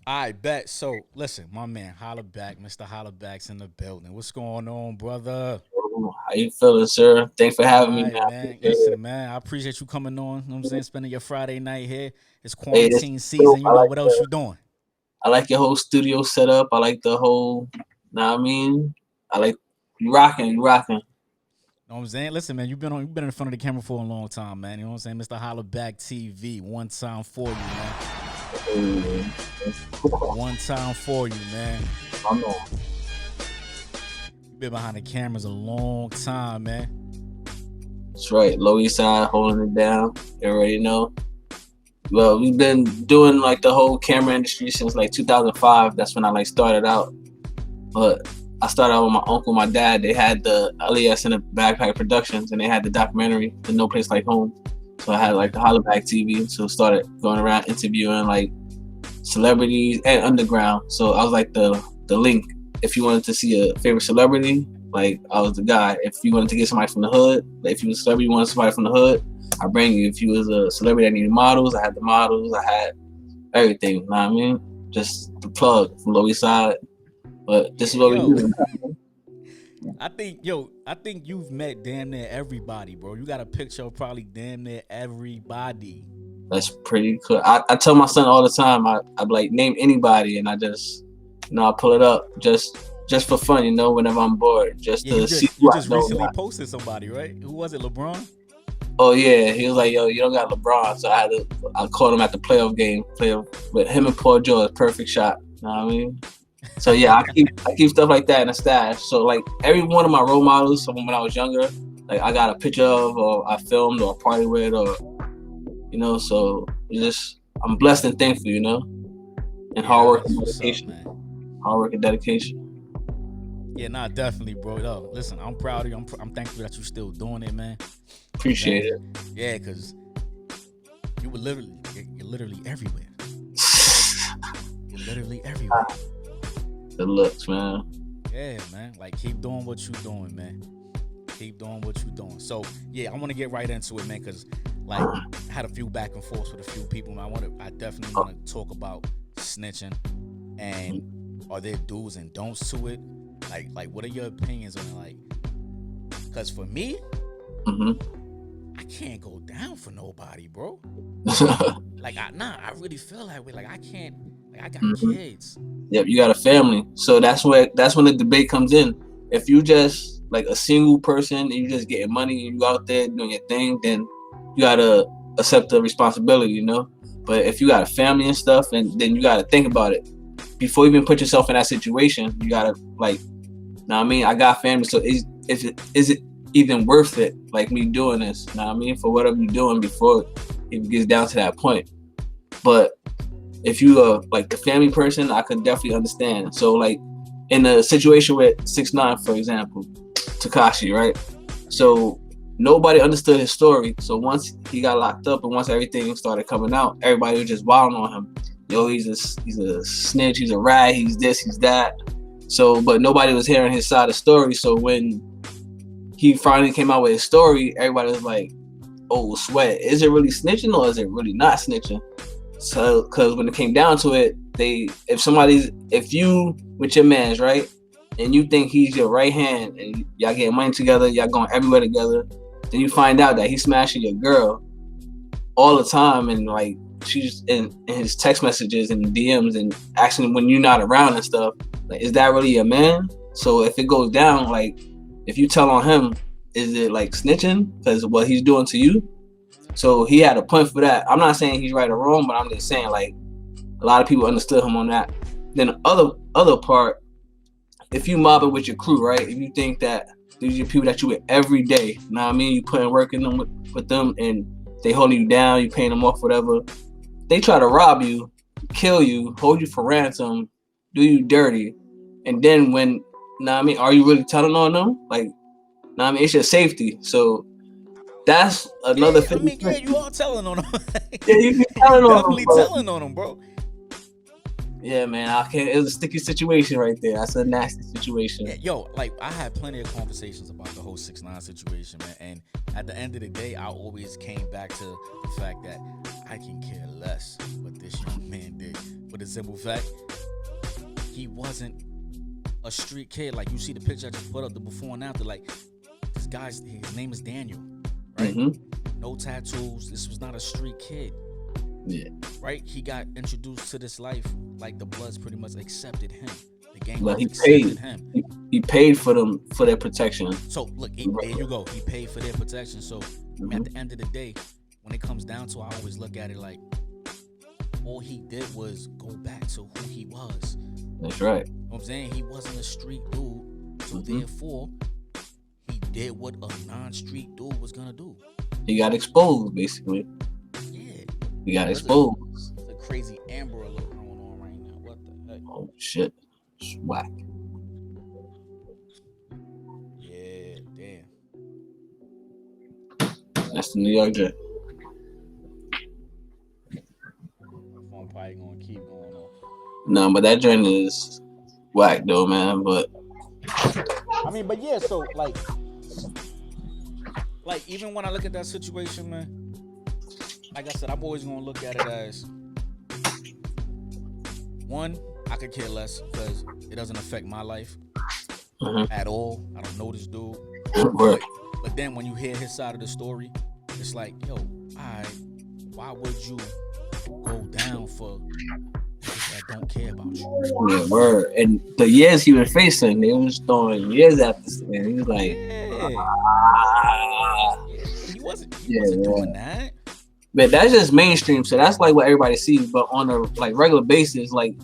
I bet. So listen, my man Hollaback, Mr. Hollaback's in the building. What's going on, brother? How you feeling, sir? Thanks for All having me, man. right, I man. appreciate it. Listen, man, I appreciate you coming on. You know what I'm saying? Spending your Friday night here. It's Hey, this is quarantine dope. season. You know what else you doing? I like your whole studio setup. I like the whole. Know what I mean? I like you rocking, you rocking. You know what I'm saying? Listen, man, you've been in front of the camera for a long time, man. You know what I'm saying? Mr. Hollaback TV, one time for you, man. Hey, One time for you, man. I know. You've been behind the cameras a long time, man. That's right. Low East Side holding it down. You already know. Well, we've been doing like the whole camera industry since like 2005. That's when I like started out. But I started out with my uncle, my dad. They had the LES and the Backpack Productions, and they had the documentary, The No Place Like Home. So I had like the Hollaback TV. So started going around interviewing like celebrities and underground. So I was like the link. If you wanted to see a favorite celebrity, like I was the guy. If you wanted to get somebody from the hood, like if you was a celebrity, you wanted somebody from the hood, I bring you. If you was a celebrity that needed models, I had the models. I had everything. You know what I mean? Just the plug from Lower East Side. But this is what we Yo, do. I think you've met damn near everybody, bro. You got a picture of probably damn near everybody. That's pretty cool. I tell my son all the time. I like name anybody, and I just I pull it up just for fun. Whenever I'm bored, just Yeah, to see you who I just know. recently posted somebody, right? Who was it? LeBron? Oh yeah, he was like, "Yo, you don't got LeBron," so I called him at the playoff game. Playoff with him and Paul George, perfect shot. You know what I mean? So yeah, I keep stuff like that in a stash. So like every one of my role models from when I was younger, like I got a picture of, or I filmed, or party with, or So just I'm blessed and thankful, and Yeah, hard work that's and what's up, dedication. man. Hard work and dedication. Yeah, nah, definitely, bro. Yo, listen, I'm proud of you. I'm thankful that you're still doing it, man. You know what I'm Appreciate saying? it. Yeah, because you're literally everywhere. You're literally everywhere. Good looks, man. Yeah, man. Like, keep doing what you're doing, man. Keep doing what you're doing. So, yeah, I want to get right into it, man, because, like, I had a few back and forths with a few people. Man. I definitely want to talk about snitching and are there do's and don'ts to it? Like, what are your opinions on it? Like, because for me, hmm I can't go down for nobody, bro. Like, I really feel that way. Like, I can't. Like, I got hmm kids. Yep, you got a family, so that's when the debate comes in. If you just like a single person and you just getting money and you out there doing your thing, then you gotta accept the responsibility. But if you got a family and stuff, and then you gotta think about it before you even put yourself in that situation. You gotta like, know what I mean? I got family, so is it even worth it? Like me doing this, know what I mean? For whatever you're doing before it gets down to that point. But if you are like the family person, I could definitely understand. So like in a situation with 6ix9ine, for example, Takashi, right? So nobody understood his story. So once he got locked up and once everything started coming out, everybody was just wilding on him. Yo, he's a snitch, he's a rat, he's this, he's that. So, but nobody was hearing his side of the story. So when he finally came out with his story, everybody was like, "Oh, sweat! Is it really snitching or is it really not snitching?" So, because when it came down to it, if you with your man's right, and you think he's your right hand, and y'all getting money together, y'all going everywhere together, then you find out that he's smashing your girl all the time, and like she's in his text messages and DMs and asking when you're not around and stuff. Like, is that really a man? So if it goes down, like if you tell on him, is it like snitching because what he's doing to you? So he had a point for that. I'm not saying he's right or wrong, but I'm just saying like a lot of people understood him on that. Then the other part, if you mobbing with your crew, right? If you think that these are people that you with every day, you know what I mean? You putting work in them with them and they holding you down, you paying them off, whatever. They try to rob you, kill you, hold you for ransom, do you dirty. And then when, you know what I mean, are you really telling on them? Like, you know what I mean? It's your safety. So that's another Yeah, I thing. mean, yeah, you are telling on them. Yeah, you be You telling on them, definitely but telling on them, bro. yeah, man, I can't. It was a sticky situation right there. That's a nasty Yeah, situation. yo, like I had plenty of conversations about the whole 6ix9ine situation, man. And at the end of the day, I always came back to the fact that I can care less what this young man did, what the simple fact he wasn't a street kid. Like, you see the picture I just put up, the before and after. Like, this guy's, his name is Daniel, right? No tattoos. This was not a street kid. Yeah. Right? He got introduced to this life. Like, the Bloods pretty much accepted him. The gang But he accepted paid. him. He paid for them, for their protection. So look, there you go. He paid for their protection. So I mean, at the end of the day, when it comes down to it, I always look at it like all he did was go back to who he was. That's right. You know what I'm saying? He wasn't a street dude. So therefore, he did what a non-street dude was gonna do. He got exposed, basically. Yeah. He got exposed. It's a crazy Amber Alert going on right now. What the heck? Oh shit. It's whack. Yeah, damn. That's the New York Jet. I'm probably gonna keep going off. No, but that journey is whack though, man. But I mean, but yeah, so like even when I look at that situation, man, like I said, I'm always gonna look at it as one, I could care less because it doesn't affect my life at all. I don't know this dude. But then when you hear his side of the story, it's like, yo, why would you go down for that don't care about you? Yeah, word. And the years he was facing, they was throwing years after this, man. He was like, he wasn't doing that. But that's just mainstream, so that's like what everybody sees. But on a like regular basis, like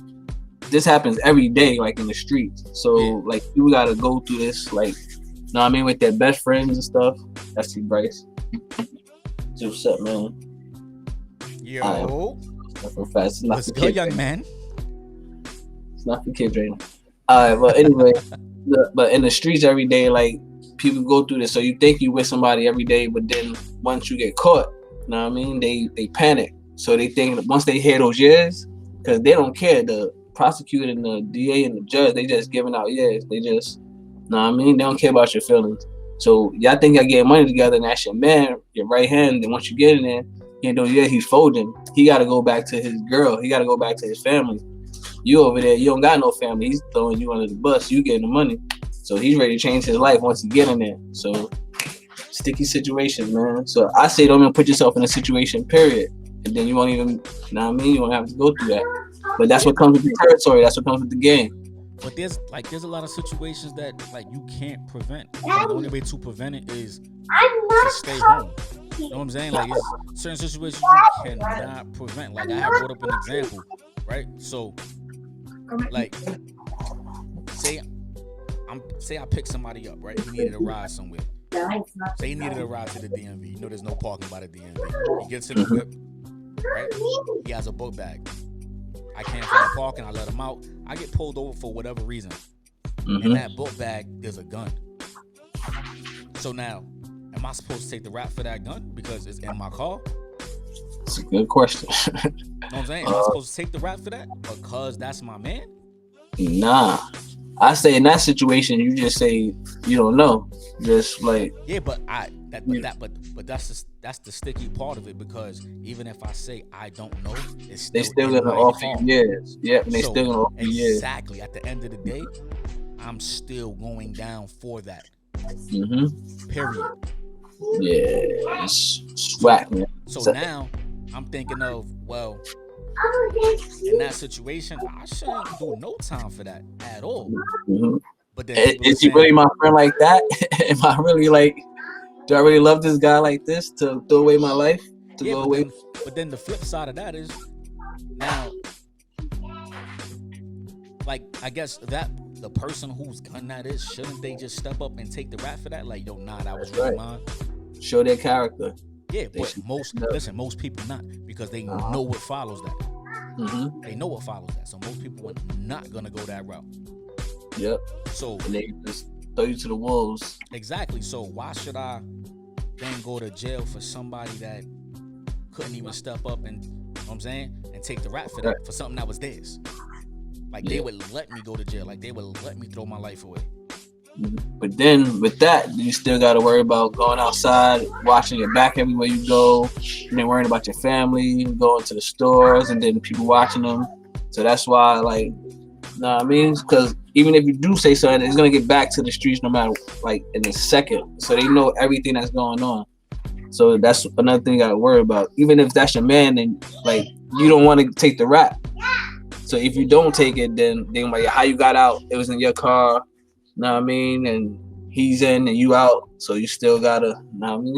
this happens every day, like in the streets. So like you gotta go through this, like, you know what I mean, with their best friends and stuff. That's you, Bryce. So what's up, man? Yo, let's go, young man. It's not for kids right now. All right, but anyway, but in the streets every day, like people go through this. So you think you with somebody every day, but then once you get caught, you know what I mean? They panic. So they think that once they hear those years, because they don't care. The prosecutor and the DA and the judge, they just giving out years. They just, you know what I mean? They don't care about your feelings. So y'all think y'all getting money together and that's your man, your right hand. And once you get in there, you know, he's folding. He got to go back to his girl. He got to go back to his family. You over there, you don't got no family. He's throwing you under the bus. You getting the money. So he's ready to change his life once he get in there. So sticky situation, man. So I say don't even put yourself in a situation, period. And then you won't even, you know what I mean? You won't have to go through that. But that's what comes with the territory. That's what comes with the game. But there's a lot of situations that like you can't prevent. Like, the only way to prevent it is to stay home. You know what I'm saying? Like, it's certain situations you cannot prevent. Like, I have brought up an example, right? So, like, say I pick somebody up, right? He needed a ride somewhere. Say he needed a ride to the DMV. You know, there's no parking by the DMV. He gets in the whip, right? He has a book bag. I can't find parking. I let him out. I get pulled over for whatever reason. In that book bag, there's a gun. So now, am I supposed to take the rap for that gun because it's in my car? That's a good question. You know what I'm saying? Am I supposed to take the rap for that because that's my man? Nah. I say in that situation, you just say you don't know. Just like but that's the sticky part of it, because even if I say I don't know, it's they still gonna offer you years. Yeah, and they still gonna offer you years. Exactly. At the end of the day, I'm still going down for that. Period. Yeah, it's swag, man. So now I'm thinking of, well, in that situation, I shouldn't do no time for that at all. But then is he really my friend like that? Am I really like? Do I really love this guy like this to throw away my life? Go away? But then the flip side of that is now, like, I guess that the person whose gun that is, shouldn't they just step up and take the rap for that? Like, yo, nah, that was really mine. Show their character. Yeah, but most people not, because they know what follows that. They know what follows that. So most people are not gonna go that route. Yep. So and they just throw you to the wolves. Exactly. So why should I then go to jail for somebody that couldn't even step up and, you know what I'm saying, and take the rap for that, for something that was theirs? Like, they would let me go to jail. Like, they would let me throw my life away. But then with that, you still got to worry about going outside, watching your back everywhere you go, and then worrying about your family, going to the stores, and then people watching them. So that's why, like, know what I mean? Because even if you do say something, it's gonna get back to the streets no matter, like, in a second. So they know everything that's going on. So that's another thing you gotta worry about. Even if that's your man, and like you don't want to take the rap. So if you don't take it, then they like, how you got out? It was in your car. Know what I mean? And he's in and you out. So you still gotta. Know what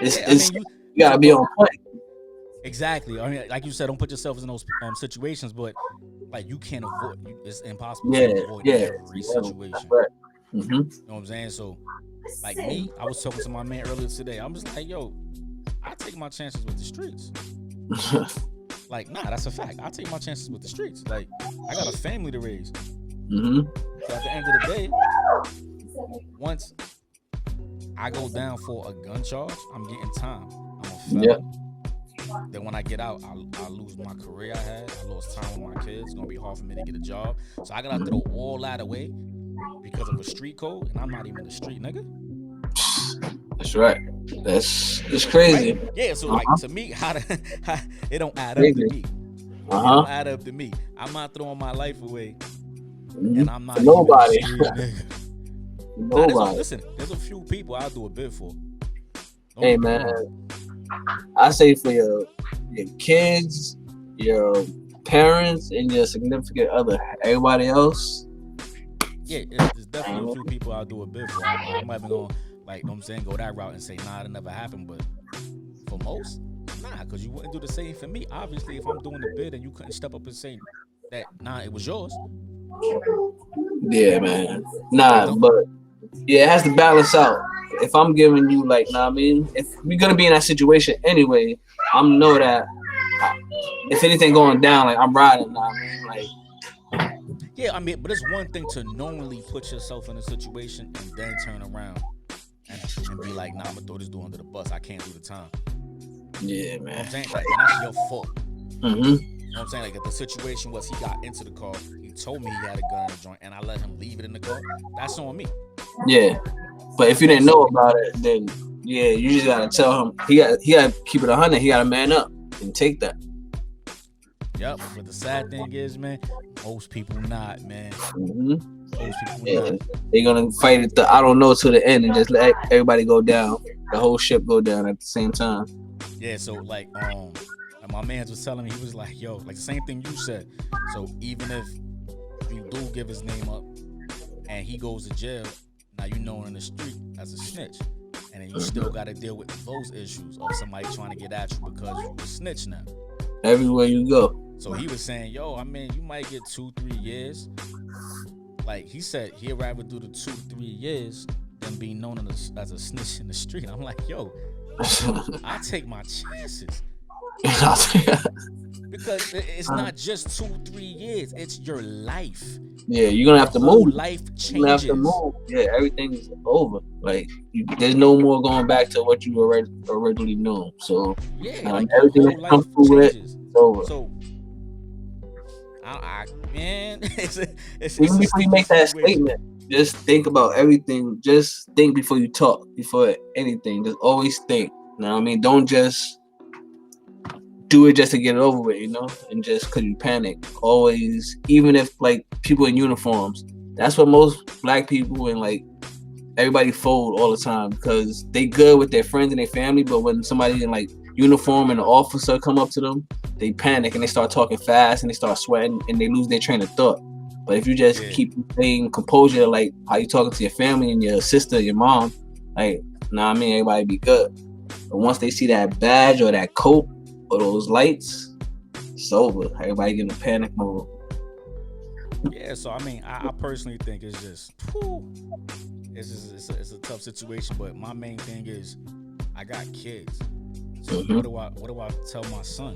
I mean? You gotta be on point. Exactly. I mean, like you said, don't put yourself in those situations, but like you can't avoid. It's impossible to avoid every situation. Right. You know what I'm saying? So, like me, I was talking to my man earlier today. I'm just like, yo, I take my chances with the streets. Like, nah, that's a fact. I take my chances with the streets. Like, I got a family to raise. So at the end of the day, once I go down for a gun charge, I'm getting time. I'm a felon. Yep. Then when I get out, I lose my career I had. I lost time with my kids. It's gonna be hard for me to get a job. So I gotta throw all that away because of a street code, and I'm not even a street nigga. That's right. It's crazy. Right? Yeah. So like to me, it don't add up to me. It don't add up to me. I'm not throwing my life away, and I'm not nobody. Nobody. Listen, there's a few people I'll do a bid for. Hey man, I say for your kids, your parents, and your significant other. Everybody else. Yeah, there's definitely a few people I'll do a bid for. I'm not even gonna, like, you know what I'm saying, go that route and say, nah, it never happened. But for most, nah, because you wouldn't do the same for me. Obviously, if I'm doing the bid and you couldn't step up and say that, nah, it was yours. Yeah, man. Nah, but yeah, it has to balance out. If I'm giving you, like, nah, I mean, if we're gonna be in that situation anyway, I'm know that if anything going down, like, I'm riding. Nah, I mean, like. Yeah, I mean, but it's one thing to knowingly put yourself in a situation and then turn around and be like, nah, I'm gonna throw this dude under the bus. I can't do the time. Yeah, man. You know what I'm saying? Like, that's your fault. You know what I'm saying? Like, if the situation was he got into the car, he told me he had a gun in the joint, and I let him leave it in the car, that's on me. Yeah. But if you didn't know about it, then yeah, you just gotta tell him he gotta keep it 100. He gotta man up and take that. Yep. But the sad thing is, man, most people not, man. Most people not. They're gonna fight it. I don't know till the end and just let everybody go down. The whole ship go down at the same time. Yeah. So like, my man was telling me, he was like, yo, like the same thing you said. So even if you do give his name up and he goes to jail, now you know in the street as a snitch, and then you still got to deal with those issues of somebody trying to get at you because you a snitch now. Everywhere you go. So he was saying, yo, I mean, you might get 2-3 years. Like he said, he'd rather do the 2-3 years than be known as a snitch in the street. I'm like, yo, I take my chances. Because it's not just 2-3 years, it's your life. Yeah, you're gonna have to move. Life changes. You're gonna have to move. Yeah, everything's over. Like there's no more going back to what you originally knew. So yeah, like everything that comes through it is over. So man, it's even before you make that statement, just think about everything. Just think before you talk, before anything. Just always think. You know what I mean? Don't just do it just to get it over with, you know, and just because you panic. Always, even if like people in uniforms, that's what most black people and like everybody fold all the time because they good with their friends and their family, but when somebody in like uniform and an officer come up to them, they panic and they start talking fast and they start sweating and they lose their train of thought. But if you just keep saying composure, like how you talking to your family and your sister, your mom, like, nah, I mean, everybody be good. But once they see that badge or that coat or those lights, it's over. Everybody get in a panic mode. Yeah, so I mean, I personally think it's just, it's a tough situation. But my main thing is, I got kids. So what do I tell my son?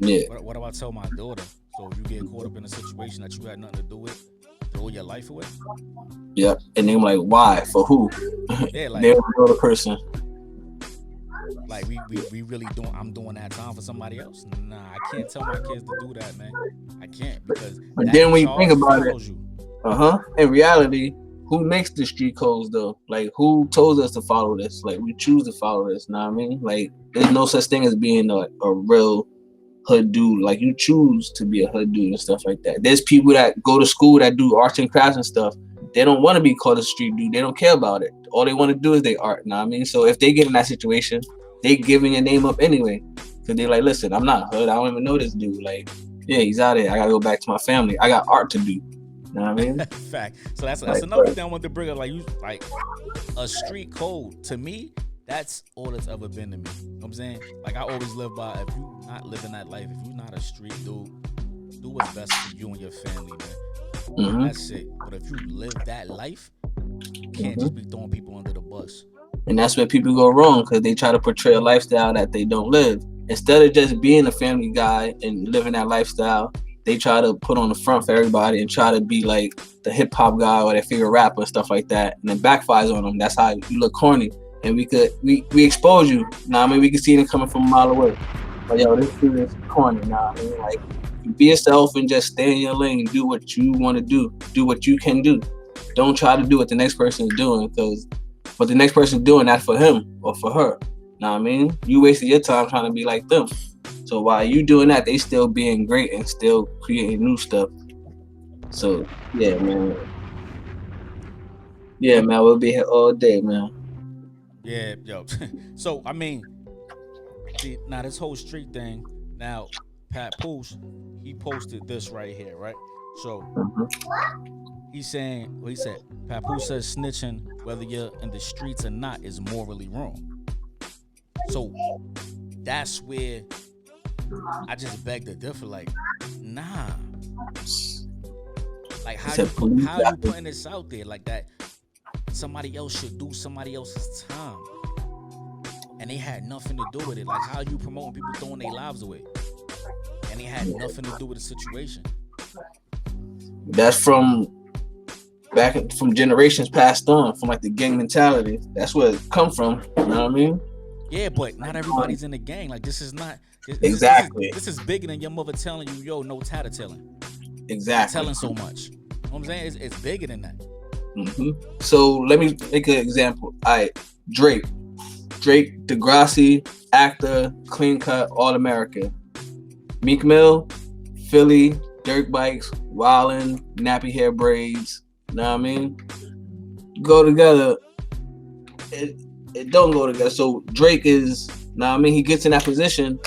Yeah. What do I tell my daughter? So if you get caught up in a situation that you had nothing to do with, throw your life away. Yep. And they're like, why? For who? Yeah, like they're another person. Like we really doing. I'm doing that time for somebody else. Nah, I can't tell my kids to do that, man. I can't because. But then when you think about it, in reality, who makes the street codes though? Like who told us to follow this? Like we choose to follow this. Know what I mean? Like there's no such thing as being a real hood dude. Like you choose to be a hood dude and stuff like that. There's people that go to school that do arts and crafts and stuff. They don't want to be called a street dude. They don't care about it. All they want to do is they art. You know what I mean? So if they get in that situation, they giving your name up anyway. Cause they're like, listen, I'm not hood. I don't even know this dude. Like, yeah, he's out here. I gotta go back to my family. I got art to do. You know what I mean? Fact. So that's another thing I want to bring up. Like, you like a street code to me. That's all that's ever been to me. You know what I'm saying? Like, I always live by, if you not living that life, if you're not a street dude, do what's best for you and your family, man. Mm-hmm. That's it. But if you live that life, you can't just be throwing people under the bus. And that's where people go wrong, because they try to portray a lifestyle that they don't live. Instead of just being a family guy and living that lifestyle, they try to put on the front for everybody and try to be like the hip hop guy or their favorite rapper and stuff like that. And then backfires on them. That's how you look corny. And we expose you. Nah, I mean, we can see them coming from a mile away. But yo, this dude is corny. Nah, I mean, like, be yourself and just stay in your lane. Do what you want to do. Do what you can do. Don't try to do what the next person is doing, because what the next person is doing, that's for him or for her. Know what I mean? You wasted your time trying to be like them. So while you doing that, they still being great and still creating new stuff. So yeah, man. Yeah, man, we'll be here all day, man. Yeah, yo. So I mean, see, now this whole street thing. Now, Papoose, he posted this right here, right? So he's saying, well, he said, Papoose says snitching, whether you're in the streets or not, is morally wrong. So that's where I just beg to differ. Like, nah. Like, how you putting this out there like that? Somebody else should do somebody else's time, and they had nothing to do with it. Like, how you promoting people throwing their lives away, and they had nothing to do with the situation? That's from generations passed on, from like the gang mentality. That's where it come from. You know what I mean? Yeah, but not everybody's in the gang. Like, this is not exactly. This is bigger than your mother telling you, yo, no tattletailing. Exactly. Telling so much. You know what I'm saying? It's bigger than that. Mm-hmm. So let me make an example. Drake, Degrassi, actor, clean cut, all American. Meek Mill, Philly, dirt bikes, wildin', nappy hair braids. You know what I mean? Go together. It don't go together. So Drake is, now I mean, he gets in that position.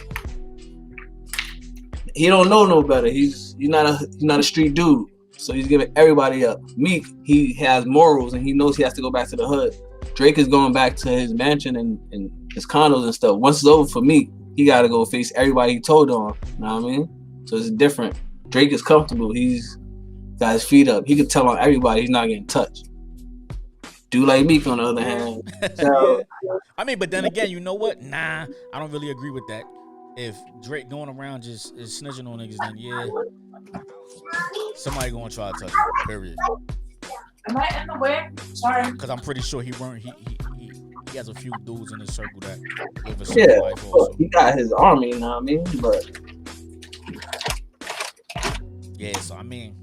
He don't know no better. He's not a street dude. So he's giving everybody up. Meek, he has morals and he knows he has to go back to the hood. Drake is going back to his mansion and his condos and stuff. Once it's over for Meek, he got to go face everybody he told on. You know what I mean? So it's different. Drake is comfortable. He's got his feet up. He could tell on everybody he's not getting touched. Dude like Meek, on the other hand. So, I mean, but then again, you know what? Nah, I don't really agree with that. If Drake going around just is snitching on niggas, then yeah, somebody gonna try to touch him. Period. Am I in the way? Sorry. Because I'm pretty sure he has a few dudes in his circle that live a certain life also. He got his army, you know what I mean? But yeah, so I mean,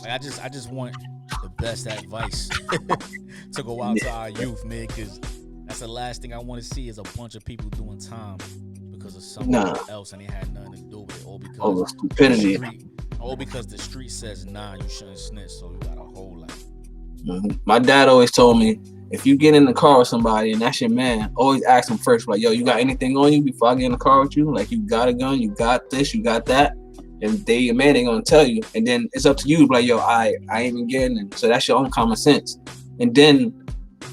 like, I just want the best advice to go out to our youth, man, because that's the last thing I want to see is a bunch of people doing time because of somebody else and they had nothing to do with it, or because stupidity, or because the street says nah, you shouldn't snitch, so you got a whole lot. Mm-hmm. My dad always told me, if you get in the car with somebody and that's your man, always ask him first, like, yo, you got anything on you before I get in the car with you? Like, you got a gun, you got this, you got that. And they, your man, ain't gonna tell you. And then it's up to you, like, yo, I ain't even getting it. So that's your own common sense. And then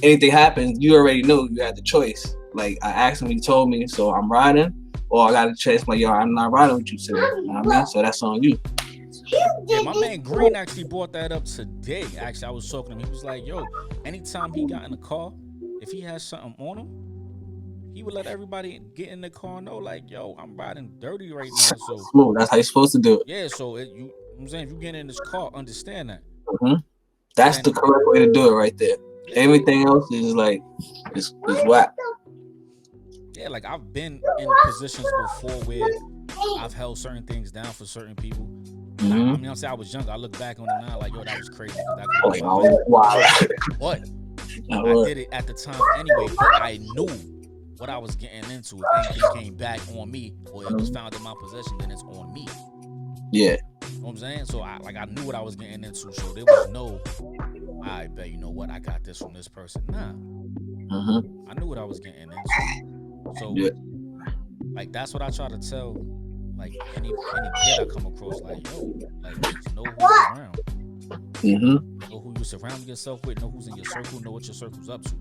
anything happens, you already know you had the choice. Like, I asked him, he told me, so I'm riding, or I got a chance, like, yo, I'm not riding with you today. You know what I mean? So that's on you. Yeah, my man Green actually brought that up today. Actually, I was talking to him. He was like, yo, anytime he got in the car, if he has something on him, he would let everybody get in the car and know, like, yo, I'm riding dirty right now. So smooth. That's how you're supposed to do it. Yeah, so I'm saying, if you get in this car, understand that. Mm-hmm. That's the correct way to do it right there. Everything else is like, is whack. Yeah, like, I've been in positions before where I've held certain things down for certain people. Mm-hmm. I mean, I'm saying, I was young. I look back on it now, like, yo, that was crazy. Wow. But I did it at the time anyway, but I knew what I was getting into. If anything came back on me or it was found in my possession, then it's on me. Yeah. You know what I'm saying? So I knew what I was getting into. So there was no, I bet you know what, I got this from this person. Nah. I knew what I was getting into. So like that's what I try to tell like any kid I come across, like, yo, like just know who's around. Know who you surround yourself with, know who's in your circle, know what your circle's up to.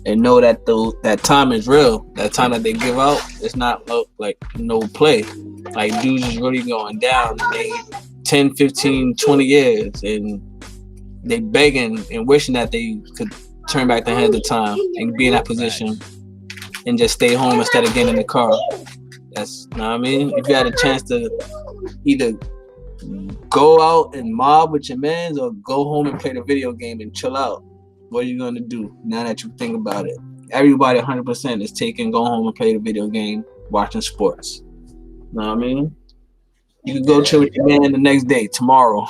And know that that time is real. That time that they give out, it's not like no play. Like dudes is really going down. They 10, 15, 20 years, and they begging and wishing that they could turn back the hands of time and be in that position and just stay home instead of getting in the car. That's, you know what I mean? If you had a chance to either go out and mob with your mans or go home and play the video game and chill out, what are you going to do now that you think about it? Everybody 100% is go home and play the video game, watching sports. You know what I mean? You could go chill with your man the next day, tomorrow.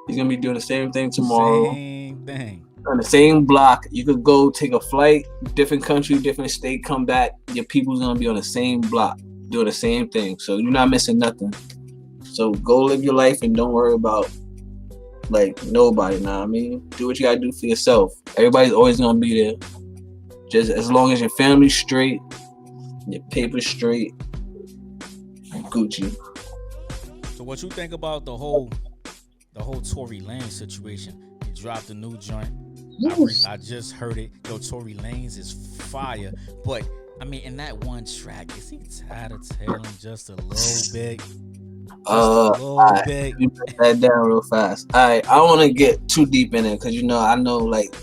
He's going to be doing the same thing tomorrow. Same thing. On the same block. You could go take a flight, different country, different state, come back. Your people's going to be on the same block, doing the same thing. So you're not missing nothing. So go live your life and don't worry about like nobody, know what I mean? Do what you gotta do for yourself. Everybody's always gonna be there. Just as long as your family's straight, your paper's straight, Gucci. So what you think about the whole Tory Lanez situation? He dropped a new joint. I just heard it. Yo, Tory Lanez is fire. But I mean, in that one track, is he tattletaling just a little bit? You put that down real fast. I don't want to get too deep in it because I know like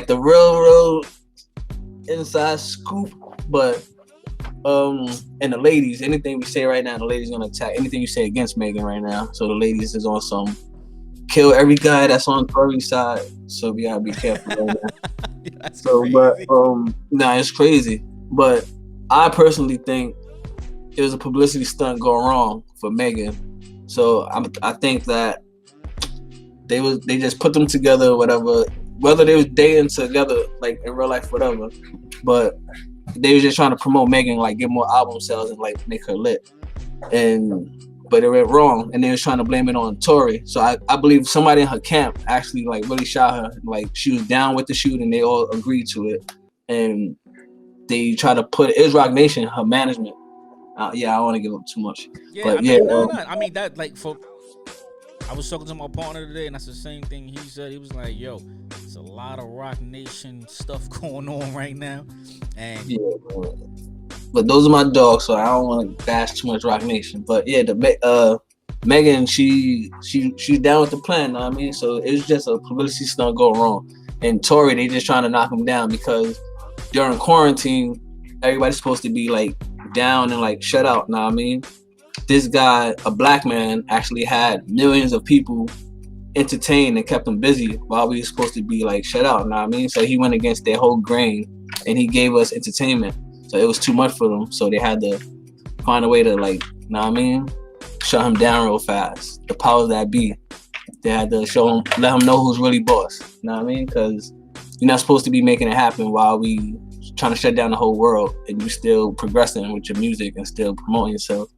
the real inside scoop, but and the ladies, anything we say right now, the ladies gonna attack anything you say against Megan right now. So the ladies is on some kill every guy that's on Tory's side. So we gotta be careful right now. So, crazy. But it's crazy. But I personally think it was a publicity stunt going wrong for Megan. So I think that they just put them together, whatever, whether they was dating together, like in real life, whatever. But they were just trying to promote Megan, like get more album sales and like make her lit. But it went wrong, and they was trying to blame it on Tory. So I believe somebody in her camp actually like really shot her. Like she was down with the shoot, and they all agreed to it. And they try to put Rock Nation, her management. I don't want to give up too much. Yeah, but I mean that like for. I was talking to my partner today, and that's the same thing he said. He was like, "Yo, it's a lot of Rock Nation stuff going on right now," and but those are my dogs, so I don't want to bash too much Rock Nation. But yeah, the Megan, she's down with the plan. You know what I mean, so it was just a publicity stunt going wrong, and Tory, they just trying to knock him down because during quarantine, everybody's supposed to be like down and like shut out. Know what I mean? This guy, a black man, actually had millions of people entertained and kept them busy while we were supposed to be like shut out. Know what I mean? So he went against their whole grain and he gave us entertainment. So it was too much for them. So they had to find a way to like, know what I mean? Shut him down real fast. The powers that be. They had to let him know who's really boss. Know what I mean? Because you're not supposed to be making it happen while we trying to shut down the whole world and you still progressing with your music and still promoting yourself.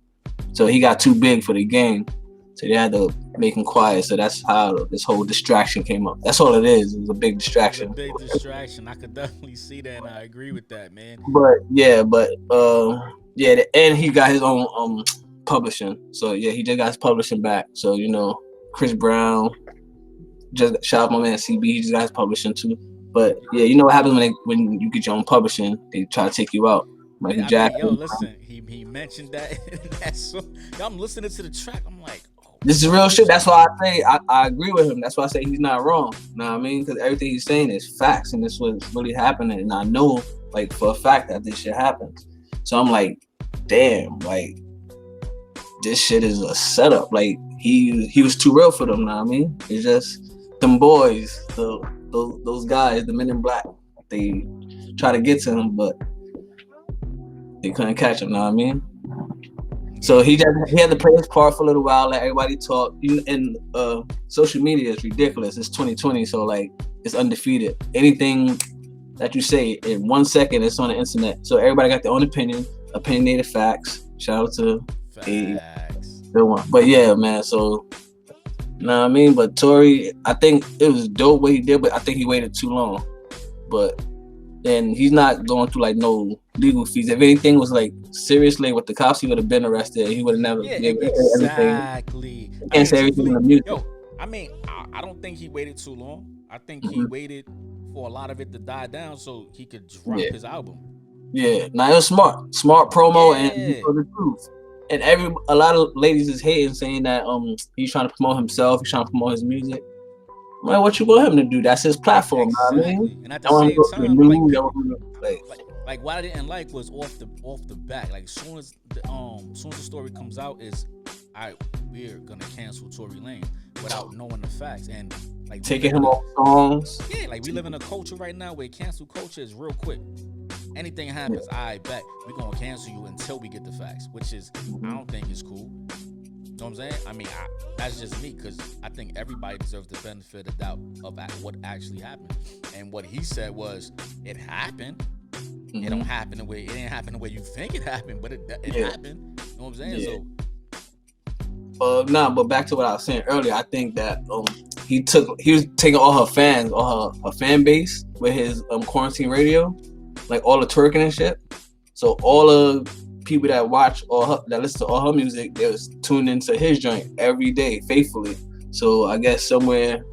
So he got too big for the game. So they had to make him quiet. So that's how this whole distraction came up. That's all it is. It was a big distraction. It's a big distraction. I could definitely see that, and I agree with that, man. And he got his own publishing. So yeah, he just got his publishing back. So Chris Brown, just shout out my man CB. He just got his publishing too. But yeah, you know what happens when you get your own publishing? They try to take you out. Michael Jackson. Yo, listen, he mentioned that in that song. I'm listening to the track. I'm like, oh, this is real shit. That's why I say I agree with him. That's why I say he's not wrong. You know what I mean? Because everything he's saying is facts, and this was really happening. And I know, like for a fact, that this shit happens. So I'm like, damn, like this shit is a setup. Like he was too real for them. You know what I mean? It's just them boys, those guys, the men in black. They try to get to him, but they couldn't catch him, know what I mean? So he had to play his part for a little while, let everybody talk. And social media is ridiculous. It's 2020, so like it's undefeated. Anything that you say in 1 second, it's on the internet. So everybody got their own opinion. Opinionated facts. Shout out to a Facts. good one. But yeah, man. So, you know what I mean? But Tory, I think it was dope what he did, but I think he waited too long. But then he's not going through like no legal fees. If anything was like seriously with the cops, he would have been arrested. He would have never Yeah, gave exactly. everything. You can't say everything in the music. Yo, I mean, I don't think he waited too long. I think he waited for a lot of it to die down so he could drop his album. Yeah, now it was smart promo, and he told the truth. And a lot of ladies is hating, saying that he's trying to promote himself, he's trying to promote his music. Like, what you want him to do? That's his platform. Exactly. I mean, and at the same time, like what I didn't like was off the back. Like, as soon as the story comes out, is we're gonna cancel Tory Lanez without knowing the facts and like taking him off songs. Yeah, like we live in a culture right now where cancel culture is real quick. Anything happens, I bet we're gonna cancel you until we get the facts, which is I don't think is cool. You know what I'm saying? I mean, that's just me, because I think everybody deserves the benefit of doubt of what actually happened. And what he said was, it happened. It don't happen the way it didn't happen the way you think it happened, but it happened. You know what I'm saying? So. But back to what I was saying earlier, I think that he was taking all her fans, all her fan base with his quarantine radio, like all the twerking and shit. So all the people that watch that listen to all her music, they was tuned into his joint every day faithfully. So I guess somewhere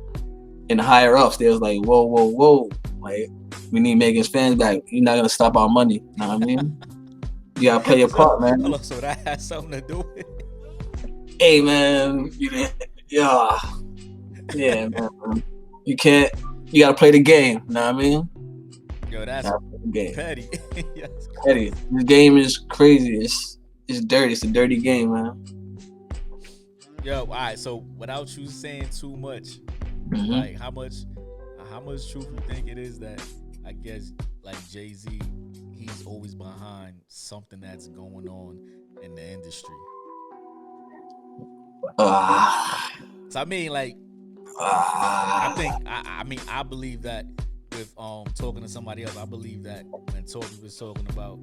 in the higher ups, they was like, whoa, like, we need Megan's fans back. You're not gonna stop our money. You know what I mean? You gotta play your part, man. So that has something to do with it. Hey, man, yeah, man. You gotta play the game. You know what I mean? Yo, that's petty. Yes. Petty. This game is crazy. It's dirty. It's a dirty game, man. Yo, all right. So without you saying too much, like how much truth you think it is that I guess like Jay-Z, he's always behind something that's going on in the industry. So I mean, like, I believe that with talking to somebody else, I believe that when Tory was talking about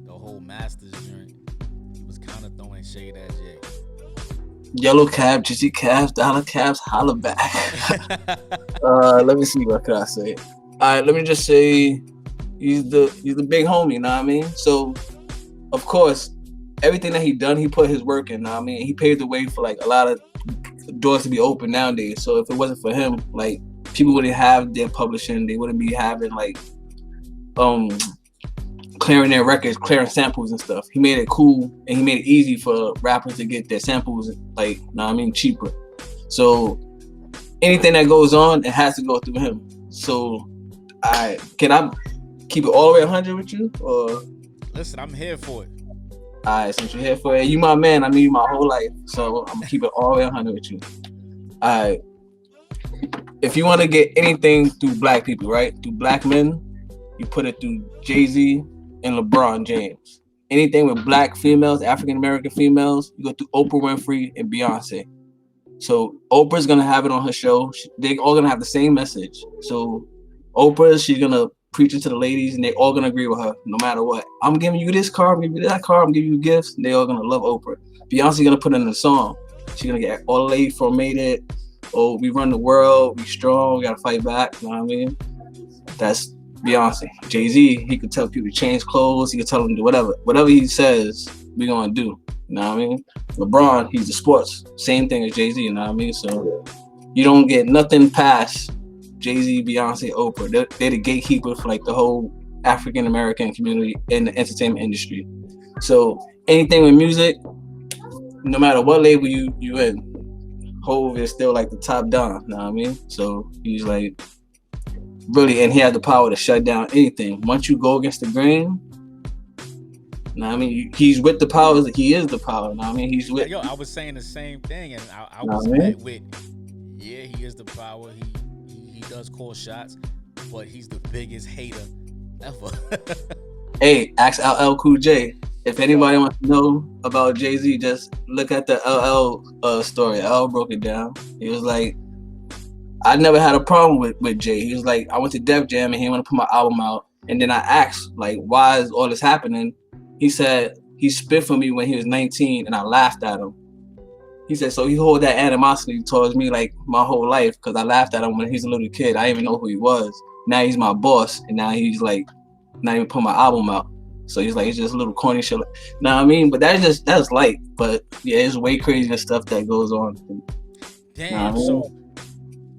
the whole Masters joint, he was kind of throwing shade at Jay. Yellow cab, Jizzy cabs, dollar cabs, holla back. Let me see, what could I say? All right, let me just say he's the big homie, you know what I mean? So, of course, everything that he done, he put his work in, you know what I mean? He paved the way for like a lot of doors to be open nowadays. So if it wasn't for him, like, people wouldn't have their publishing, they wouldn't be having like clearing their records, clearing samples and stuff. He made it cool and he made it easy for rappers to get their samples, like, you know what I mean, cheaper. So anything that goes on, it has to go through him. So can I keep it all the way 100 with you? Or listen, I'm here for it. Alright, since you're here for it, you my man, I mean you my whole life. So I'm gonna keep it all the way 100 with you. Alright. If you want to get anything through black people, right? Through black men, you put it through Jay-Z and LeBron James. Anything with black females, African American females, you go through Oprah Winfrey and Beyonce. So Oprah's gonna have it on her show. They all gonna have the same message. So Oprah, she's gonna preach it to the ladies, and they all gonna agree with her, no matter what. I'm giving you this car, I'm giving you that car, I'm giving you gifts, and they all gonna love Oprah. Beyonce gonna put in the song. She's gonna get all the ladies from Made It. Oh, we run the world, we strong, we gotta fight back, you know what I mean? That's Beyonce. Jay-Z, he could tell people to change clothes, he could tell them to do whatever. Whatever he says, we gonna do, you know what I mean? LeBron, he's the sports, same thing as Jay-Z, you know what I mean? So you don't get nothing past Jay-Z, Beyonce, Oprah. They're the gatekeeper for like the whole African American community in the entertainment industry. So anything with music, no matter what label you in, Hove is still like the top down, you know what I mean? So he's like really, and he has the power to shut down anything. Once you go against the grain, you know what I mean? He's with the powers, he is the power, you know what I mean? He's with. Yo, I was saying the same thing, and I was met with, yeah, he is the power, he does call shots, but he's the biggest hater ever. Hey, ask LL Cool J. If anybody wants to know about Jay-Z, just look at the LL story. LL broke it down. He was like, I never had a problem with Jay. He was like, I went to Def Jam and he want to put my album out. And then I asked, like, why is all this happening? He said he spit for me when he was 19 and I laughed at him. He said, so he hold that animosity towards me like my whole life because I laughed at him when he's a little kid. I didn't even know who he was. Now he's my boss and now he's like not even put my album out. So he's like, it's just a little corny shit. Know what I mean? But that's light. But yeah, it's way crazier stuff that goes on. Damn, so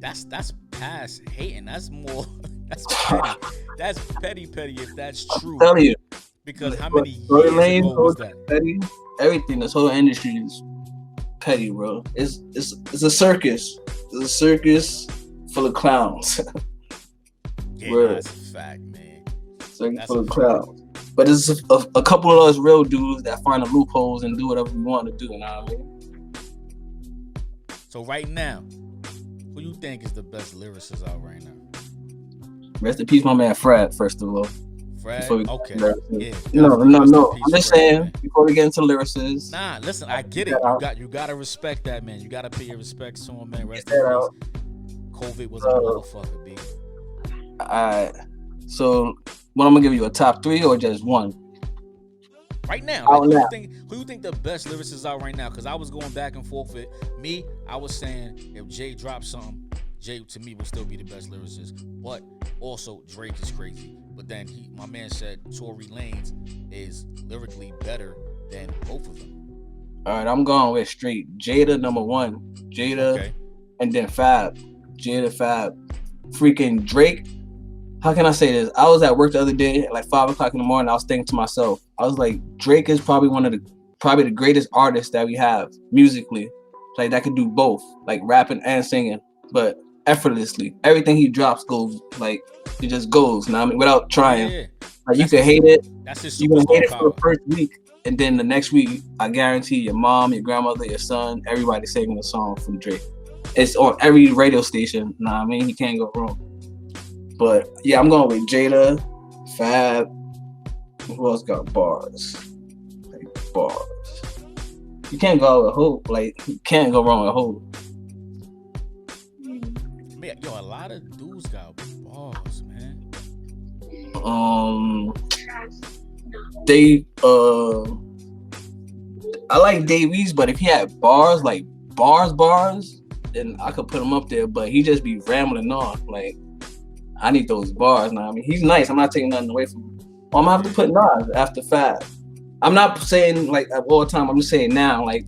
that's past hating. That's more that's petty. That's petty if that's true. I'm telling you. Because how many years ago was that? Petty, everything, this whole industry is petty, bro. It's a circus. It's a circus full of clowns. Yeah, that's a fact, man. Circus full of clowns. But it's a couple of us real dudes that find the loopholes and do whatever we want to do, you know what I mean? So right now, who you think is the best lyricist out right now? Rest in peace, my man Fred, first of all. Fred? Okay. Yeah, no. I'm just saying, man. Before we get into lyricists. Nah, listen, I get it. You gotta respect that, man. You gotta pay your respects to him, man. Rest in peace. COVID was a motherfucker, B. Alright. So, what I'm gonna give you, a top 3 or just one? Right now, like, who you think the best lyricists out right now? Because I was going back and forth with me. I was saying if Jay dropped something, Jay to me would still be the best lyricist. But also Drake is crazy. But then my man said Tory Lanez is lyrically better than both of them. All right, I'm going with straight Jada number 1, Jada, and then Fab, Jada, Fab, freaking Drake. How can I say this? I was at work the other day at like 5 o'clock in the morning. I was thinking to myself, I was like, Drake is probably the greatest artists that we have musically, like that could do both, like rapping and singing, but effortlessly. Everything he drops goes like it just goes. You know what I mean? Without trying. Yeah. Like you can hate it. You can hate it for the first week, and then the next week, I guarantee your mom, your grandmother, your son, everybody singing a song from Drake. It's on every radio station. Nah, I mean, he can't go wrong. But yeah, I'm going with Jada, Fab. Who else got bars? Like bars. You can't go with Hope. Like you can't go wrong with Hope. Man, yo, a lot of dudes got bars, man. I like Dave East, but if he had bars, like bars, then I could put him up there. But he just be rambling on. Like I need those bars now. I mean, he's nice. I'm not taking nothing away from him. I'm gonna have to put Nas after Fab. I'm not saying like all the time. I'm just saying now, like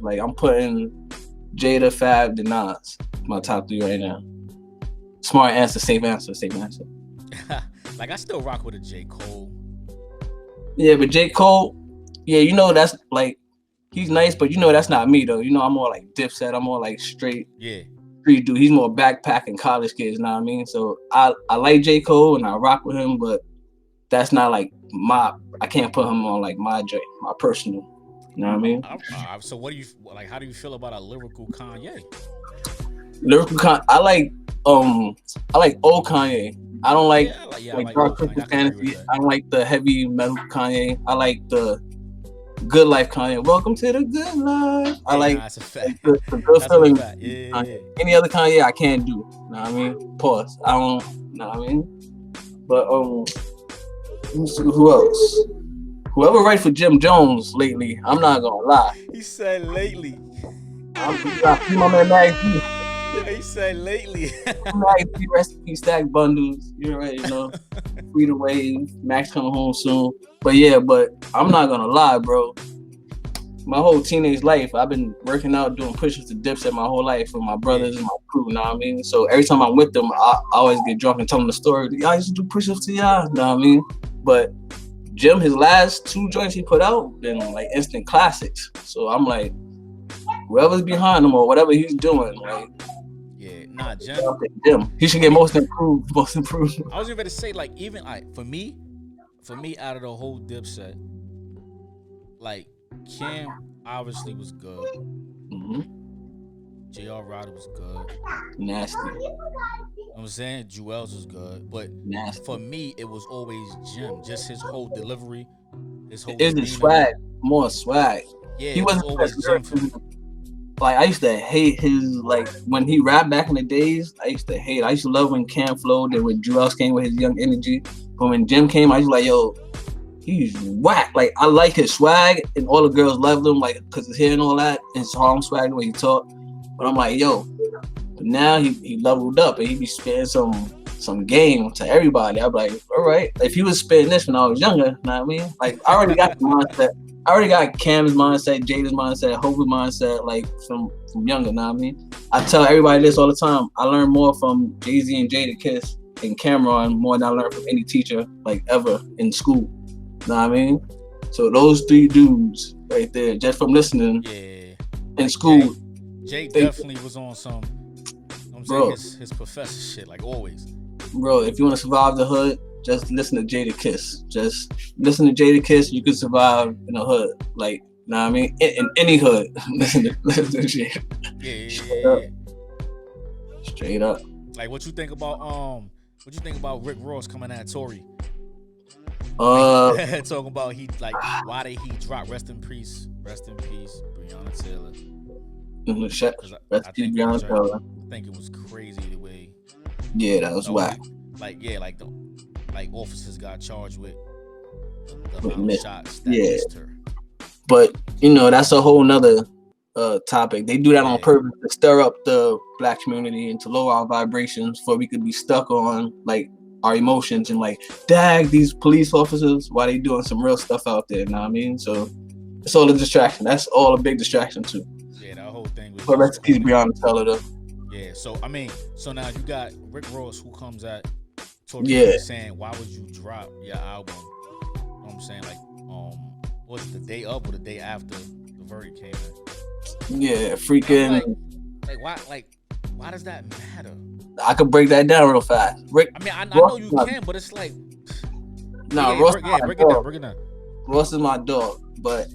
like I'm putting Jada, Fab, then Nas. My top 3 right now. Smart answer, safe answer. Like I still rock with a J. Cole. Yeah, but J. Cole, yeah, you know that's like he's nice, but you know that's not me though. You know I'm more like Dipset. I'm more like straight. Yeah. Street dude. He's more backpacking college kids. You know what I mean? So I like J. Cole and I rock with him, but that's not like I can't put him on like my personal. You know what I mean? So what do you like? How do you feel about a lyrical Kanye? Lyrical Kanye, I like old Kanye. I don't like Dark Twisted Fantasy. I don't like the heavy metal Kanye. I like the good life Kanye. Welcome to the good life. I like the good feeling. Yeah. Any other Kanye I can't do. You know what I mean? Pause. I don't. You know what I mean? But who else? Whoever writes for Jim Jones lately, I'm not gonna lie. He said lately. My man Max D. He said lately. Max D, recipe stack bundles. You already know. Free to wave. Max coming home soon. But I'm not gonna lie, bro. My whole teenage life, I've been working out, doing push-ups to dips my whole life with my brothers and my crew. You know what I mean? So every time I'm with them, I always get drunk and tell them the story. Y'all used to do push-ups to y'all. You know what I mean? But Jim, his last 2 joints he put out, been like instant classics. So I'm like, whoever's behind him or whatever he's doing, like, Jim. He should get most improved. I was even to say, like, even for me, out of the whole Dipset, like Cam obviously was good. Mm-hmm. J.R. Rodder was good. Nasty. You know what I'm saying? Jewels was good. But for me, it was always Jim. Just his whole delivery. His whole swag. More swag. Yeah, he wasn't always Jim for me. like I used to hate his like when he rapped back in the days. I used to hate. I used to love when Cam flowed and when Drew came with his young energy. But when Jim came, I was like, yo, he's whack. Like I like his swag, and all the girls loved him, like because his hair and all that, and his Harlem swag the way he talk. But I'm like, yo, but now he leveled up and he be spitting some game to everybody. I'm like, all right. If he was spitting this when I was younger, you know what I mean? Like I already got the mindset. I already got Cam's mindset, Jada's mindset, Hope's mindset, like from younger, you know what I mean? I tell everybody this all the time. I learn more from Jay-Z and Jadakiss and Cameron more than I learned from any teacher like ever in school. You know what I mean? So those three dudes right there, just from listening in school. Jay definitely was on some, I'm saying his professor shit, like always. Bro, if you want to survive the hood, just listen to Jadakiss. Just listen to Jadakiss. You can survive in the hood. Like, you know what I mean? In any hood. listen to shit. Yeah. Straight up. Like, what you think about Rick Ross coming at Tory? Talking about why did he drop rest in peace, Breonna Taylor. Rest in peace, Breonna Taylor. I think it was crazy the way. Yeah, that was whack. Like officers got charged with the shots that missed her. But that's a whole nother topic. They do that on purpose to stir up the black community and to lower our vibrations, for we could be stuck on like our emotions and like, dag, these police officers, why they doing some real stuff out there? You know what I mean? So it's all a distraction. That's all a big distraction too. Yeah, that whole thing was. But rest in peace, Breonna Taylor though. Yeah, so now you got Rick Ross who comes at Tory saying, why would you drop your album? You know what I'm saying? Like, was it the day of or the day after the verdict came in? Yeah, freaking. Why does that matter? I could break that down real fast. Rick. I mean, I know you can, but it's like. Ross. Break it down. Ross is my dog, but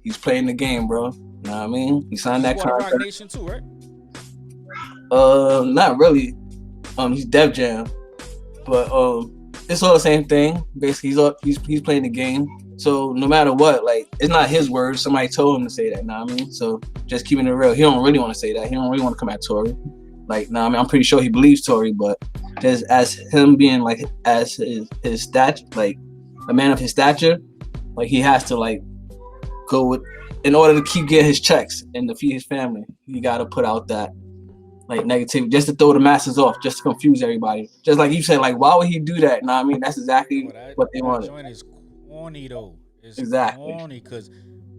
he's playing the game, bro. You know what I mean? He signed that contract. Rock Nation too, right? Not really. He's Def Jam, but it's all the same thing. Basically, he's playing the game. So no matter what, like it's not his words. Somebody told him to say that. You know what I mean? So just keeping it real. He don't really want to say that. He don't really want to come at Tory. Like, I mean, I'm pretty sure he believes Tory, but just as him being like as his stature, like a man of his stature, like he has to like go with, in order to keep getting his checks and to feed his family. He got to put out that like negativity just to throw the masses off, just to confuse everybody. Just like you said, like why would he do that? Know what I mean? That's exactly what they wanted. That joint is corny though. It's exactly corny because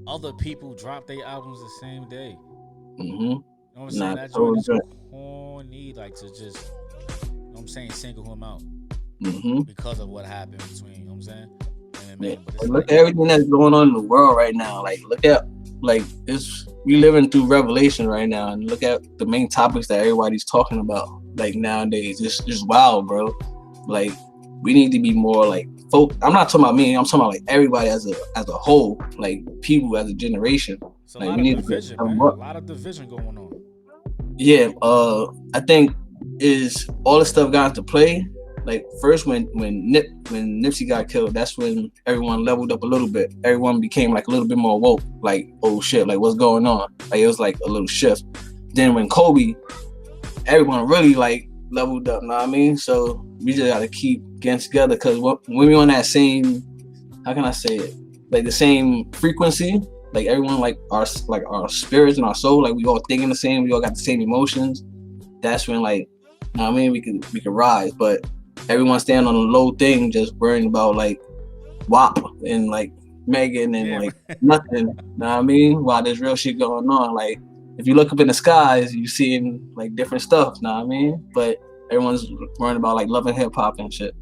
other people drop their albums the same day. Mm-hmm. You know what I'm saying? That joint is corny, like to just, you know what I'm saying, single him out because of what happened between, you know what I'm saying? But look at everything that's going on in the world right now. Like look at we living through revelation right now, and look at the main topics that everybody's talking about like nowadays. It's just wild, bro. Like we need to be more like folk. I'm not talking about me. I'm talking about like everybody as a whole, like people as a generation. It's a lot of division going on. Yeah, I think is all this stuff got into play. Like first when Nipsey got killed, that's when everyone leveled up a little bit. Everyone became like a little bit more woke. Like, oh shit, like what's going on? Like it was like a little shift. Then when Kobe, everyone really like leveled up. Know what I mean? So we just gotta keep getting together because when we on that same, how can I say it? Like the same frequency. Like everyone like our spirits and our soul, like we all thinking the same. We all got the same emotions. That's when like, you know what I mean? We can rise, but everyone staying on a low thing, just worrying about like WAP and like Megan and like nothing. Know what I mean? While there's real shit going on. Like if you look up in the skies, you seeing like different stuff. Know what I mean? But everyone's worrying about like love and hip hop and shit.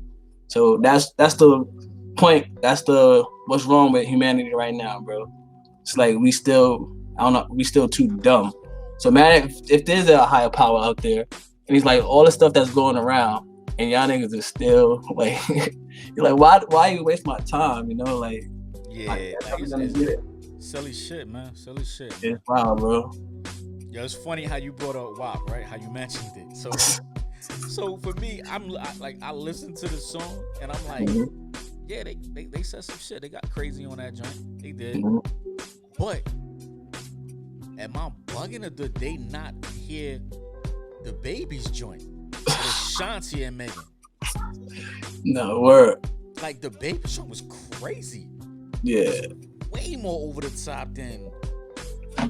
So that's the point. That's what's wrong with humanity right now, bro. It's like we still too dumb. So man, if there's a higher power out there, and he's like all the stuff that's going around, and y'all niggas is still like, you're like, why you waste my time? You know, like, it's silly shit, man. Silly shit. It's wild, bro. Yo, it's funny how you brought up WAP, right? How you mentioned it. So for me, I listened to the song and I'm like, yeah, they said some shit. They got crazy on that joint. They did. But am I bugging or did they not hear the baby's joint? With Shanti and Megan. No, word. Like the baby joint was crazy. Yeah. Way more over the top than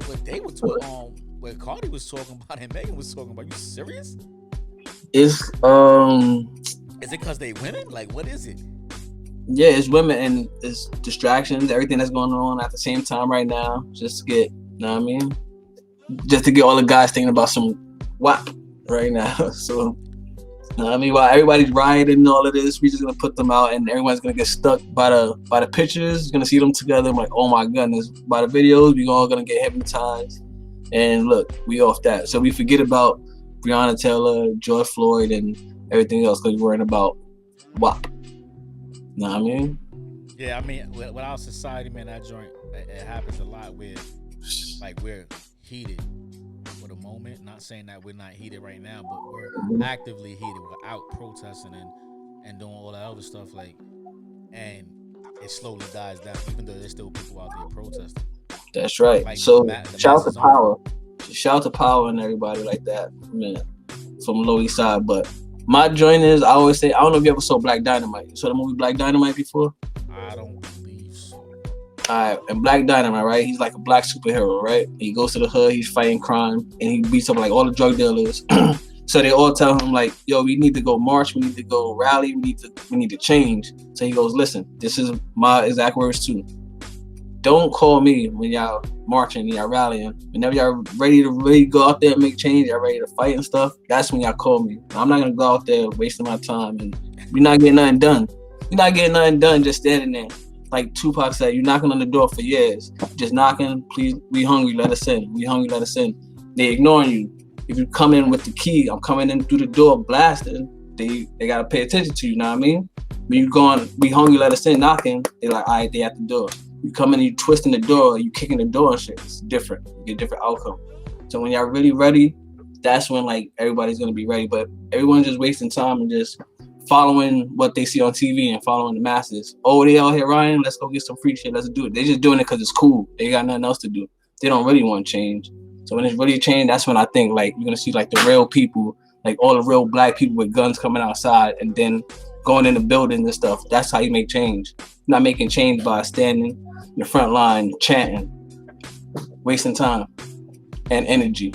what they were talking what Cardi was talking about and Megan was talking about. You serious? It's Is it because they women? Like, what is it? Yeah, it's women and it's distractions, everything that's going on at the same time right now. Just to get, you know what I mean? Just to get all the guys thinking about some WAP right now. So, you know what I mean? While everybody's rioting and all of this, we're just gonna put them out and everyone's gonna get stuck by the pictures. You're gonna see them together. I'm like, oh my goodness. By the videos, we all gonna get hypnotized. And look, we off that. So we forget about Breonna Taylor, George Floyd, and everything else because we're worrying about WAP. You know what I mean? Yeah, I mean, with our society, man, that joint, it happens a lot where, like, we're heated for the moment. Not saying that we're not heated right now, but we're actively heated. We're out protesting and doing all that other stuff, like, and it slowly dies down, even though there's still people out there protesting. That's right. Like, so the shout out to Power. Shout out to Power and everybody like that, man, from Lower East Side. But my joint is, I always say, I don't know if you ever saw Black Dynamite. You saw the movie Black Dynamite before? I don't believe so. Alright, and Black Dynamite, right? He's like a black superhero, right? He goes to the hood, he's fighting crime, and he beats up like all the drug dealers. So they all tell him like, yo, we need to go march, we need to go rally, we need to change. So he goes, listen, this is my exact words too. Don't call me when y'all marching, y'all rallying. Whenever y'all ready to really go out there and make change, y'all ready to fight and stuff, that's when y'all call me. I'm not gonna go out there wasting my time and we're not getting nothing done. You're not getting nothing done just standing there. Like Tupac said, you're knocking on the door for years. Just knocking, please, we hungry, let us in. We hungry, let us in. They ignoring you. If you come in with the key, I'm coming in through the door blasting, they gotta pay attention to you, know what I mean? When you going, we hungry, let us in, knocking, they're like, all right, they at the door. You come in, you twisting the door, you kicking the door and shit. It's different. You get a different outcome. So when y'all really ready, that's when like everybody's gonna be ready. But everyone's just wasting time and just following what they see on TV and following the masses. Oh, they out here rioting, let's go get some free shit, let's do it. They just doing it because it's cool. They got nothing else to do. They don't really want change. So when it's really change, that's when I think like you're gonna see like the real people, like all the real black people with guns coming outside and then going in the buildings and stuff. That's how you make change. You're not making change by standing in the front line chanting, wasting time and energy.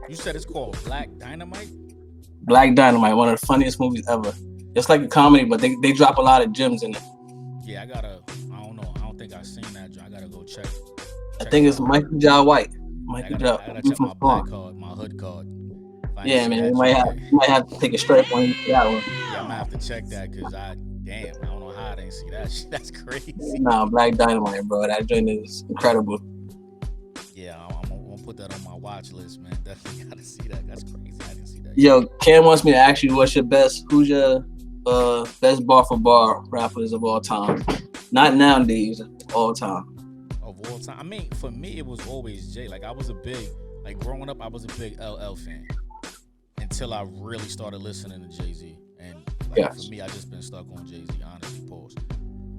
You said it's called Black Dynamite? Black Dynamite, one of the funniest movies ever. It's like a comedy, but they drop a lot of gems in it. Yeah, I don't know. I don't think I've seen that. I gotta go check. I think it's Michael J. White. I gotta check my black card, my hood card. Yeah, man, you might have to take a strike on that one. Yeah, I'm gonna have to check that because I don't know how I didn't see that shit. That's crazy. Nah, Black Dynamite, bro. That joint is incredible. Yeah, I'm gonna put that on my watch list, man. Definitely gotta see that. That's crazy. I didn't see that. Yo, Cam wants me to ask you who's your best bar for bar rappers of all time? Not nowadays, all time. Of all time. I mean, for me, it was always Jay. Like, I was a big, like, growing up, I was a big LL fan until I really started listening to Jay-Z. And, like, for me, I just been stuck on Jay-Z, honestly, pause.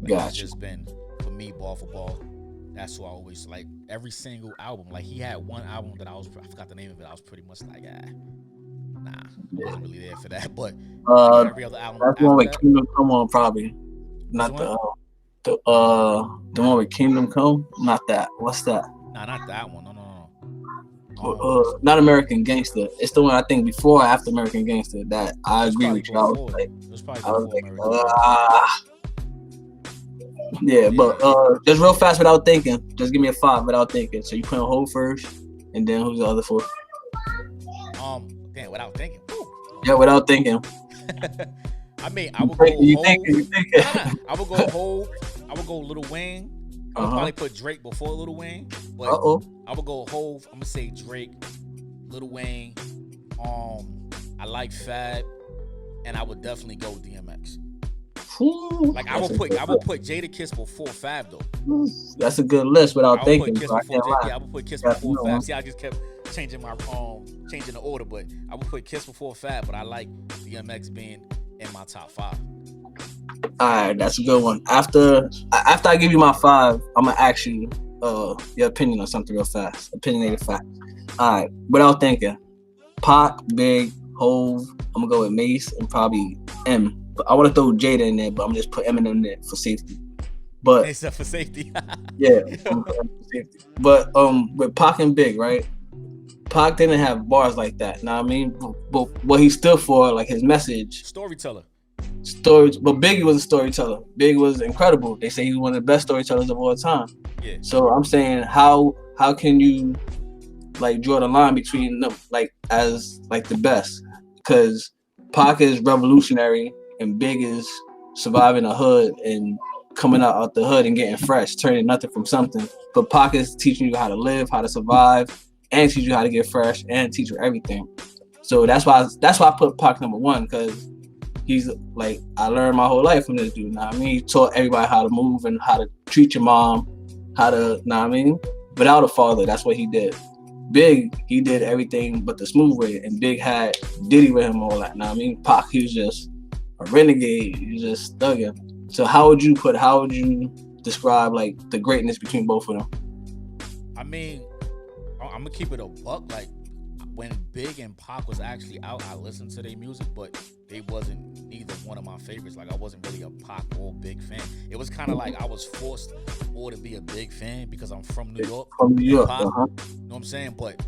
Like, it's just been, for me, ball for ball. That's who I always, like, every single album. Like, he had one album that I forgot the name of it. I was pretty much like, nah, I wasn't really there for that. But like, every other album. That's one with Kingdom Come on, probably. Not the one with Kingdom Come. Not that. What's that? Nah, not that one. No. Not American Gangster. It's the one I think before or after American Gangster that I agree with you. I was like, but just real fast without thinking. Just give me a 5 without thinking. So you put on hold first, and then who's the other 4? Damn, without thinking. Yeah, without thinking. I mean, I would go Hov. I would go Hov. I would go Lil Wayne. I would probably put Drake before Lil Wayne. But I would go Hov. I'm gonna say Drake, Lil Wayne. I like Fab, and I would definitely go DMX. Like I would put Jadakiss before Fab though. That's a good list without thinking. I would put Kiss before Fab. See, I just kept changing the order, but I would put Kiss before Fab. But I like DMX being in my top 5. All right, that's a good one. After I give you my 5, I'm gonna ask you your opinion on something real fast. Opinionated fact. All right, without thinking, Pac, Big, Hove. I'm gonna go with Mace and probably M. But I want to throw Jada in there, but I'm gonna just put Eminem in there for safety. But Except for safety. yeah, I'm gonna put M for safety. But with Pac and Big, right? Pac didn't have bars like that. Know what I mean? But what he stood for, like his message, Storyteller. stories. But Biggie was a storyteller. Big was incredible. They say he was one of the best storytellers of all time. Yeah. So I'm saying, how can you like draw the line between them, like as like the best? Because Pac is revolutionary and Big is surviving the hood and coming out the hood and getting fresh, turning nothing from something. But Pac is teaching you how to live, how to survive, and teach you how to get fresh and teach you everything. So that's why I put Pac number one, because he's like, I learned my whole life from this dude. Know what I mean? He taught everybody how to move and how to treat your mom, how to, know what I mean? Without a father, that's what he did. Big, he did everything but the smooth way, and Big had Diddy with him, all that. Know what I mean? Pac, he was just a renegade. He was just thugging. So how would you describe like the greatness between both of them? I mean, I'm gonna keep it a buck. Like when Big and Pac was actually out, I listened to their music, but they wasn't neither one of my favorites. Like I wasn't really a Pac or Big fan. It was kind of like I was forced more to be a Big fan because I'm from New York. From New York, You know what I'm saying? But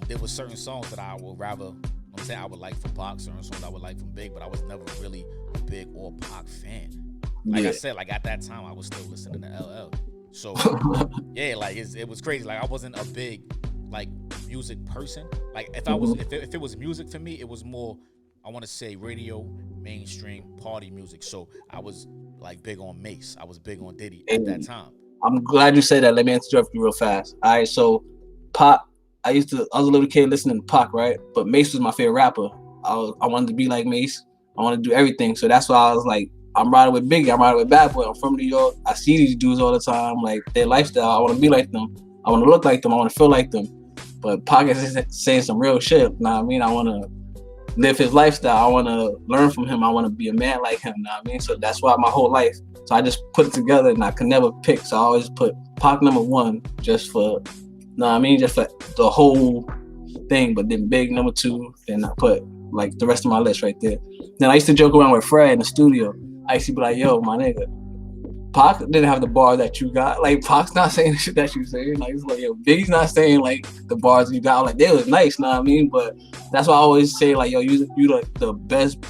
there were certain songs that I would rather. I'm saying I would like from Pac, certain songs I would like from Big, but I was never really a Big or Pac fan. Like I said, like at that time I was still listening to LL. So yeah, like it was crazy. Like I wasn't a big like music person. Like if I was, if it was music for me, it was more, I want to say radio, mainstream, party music. So I was like big on Mace. I was big on Diddy at that time. I'm glad you said that. Let me interrupt you real fast. All right, so Pac, I was a little kid listening to Pac, right? But Mace was my favorite rapper. I wanted to be like Mace. I wanted to do everything. So that's why I was like, I'm riding with Biggie. I'm riding with Bad Boy. I'm from New York. I see these dudes all the time. Like their lifestyle. I want to be like them. I want to look like them. I want to feel like them. But Pac is saying some real shit. You know what I mean? I want to live his lifestyle. I want to learn from him. I want to be a man like him. You know what I mean? So that's why my whole life. So I just put it together and I could never pick. So I always put Pac number one just for, you know what I mean? Just for the whole thing. But then Big number two. Then I put like the rest of my list right there. Then I used to joke around with Fred in the studio. I used to be like, yo, my nigga, Pac didn't have the bar that you got. Like, Pac's not saying the shit that you saying. Like, it's like, yo, Biggie's not saying, like, the bars you got. Like, they was nice, know what I mean? But that's why I always say, like, yo, you like the best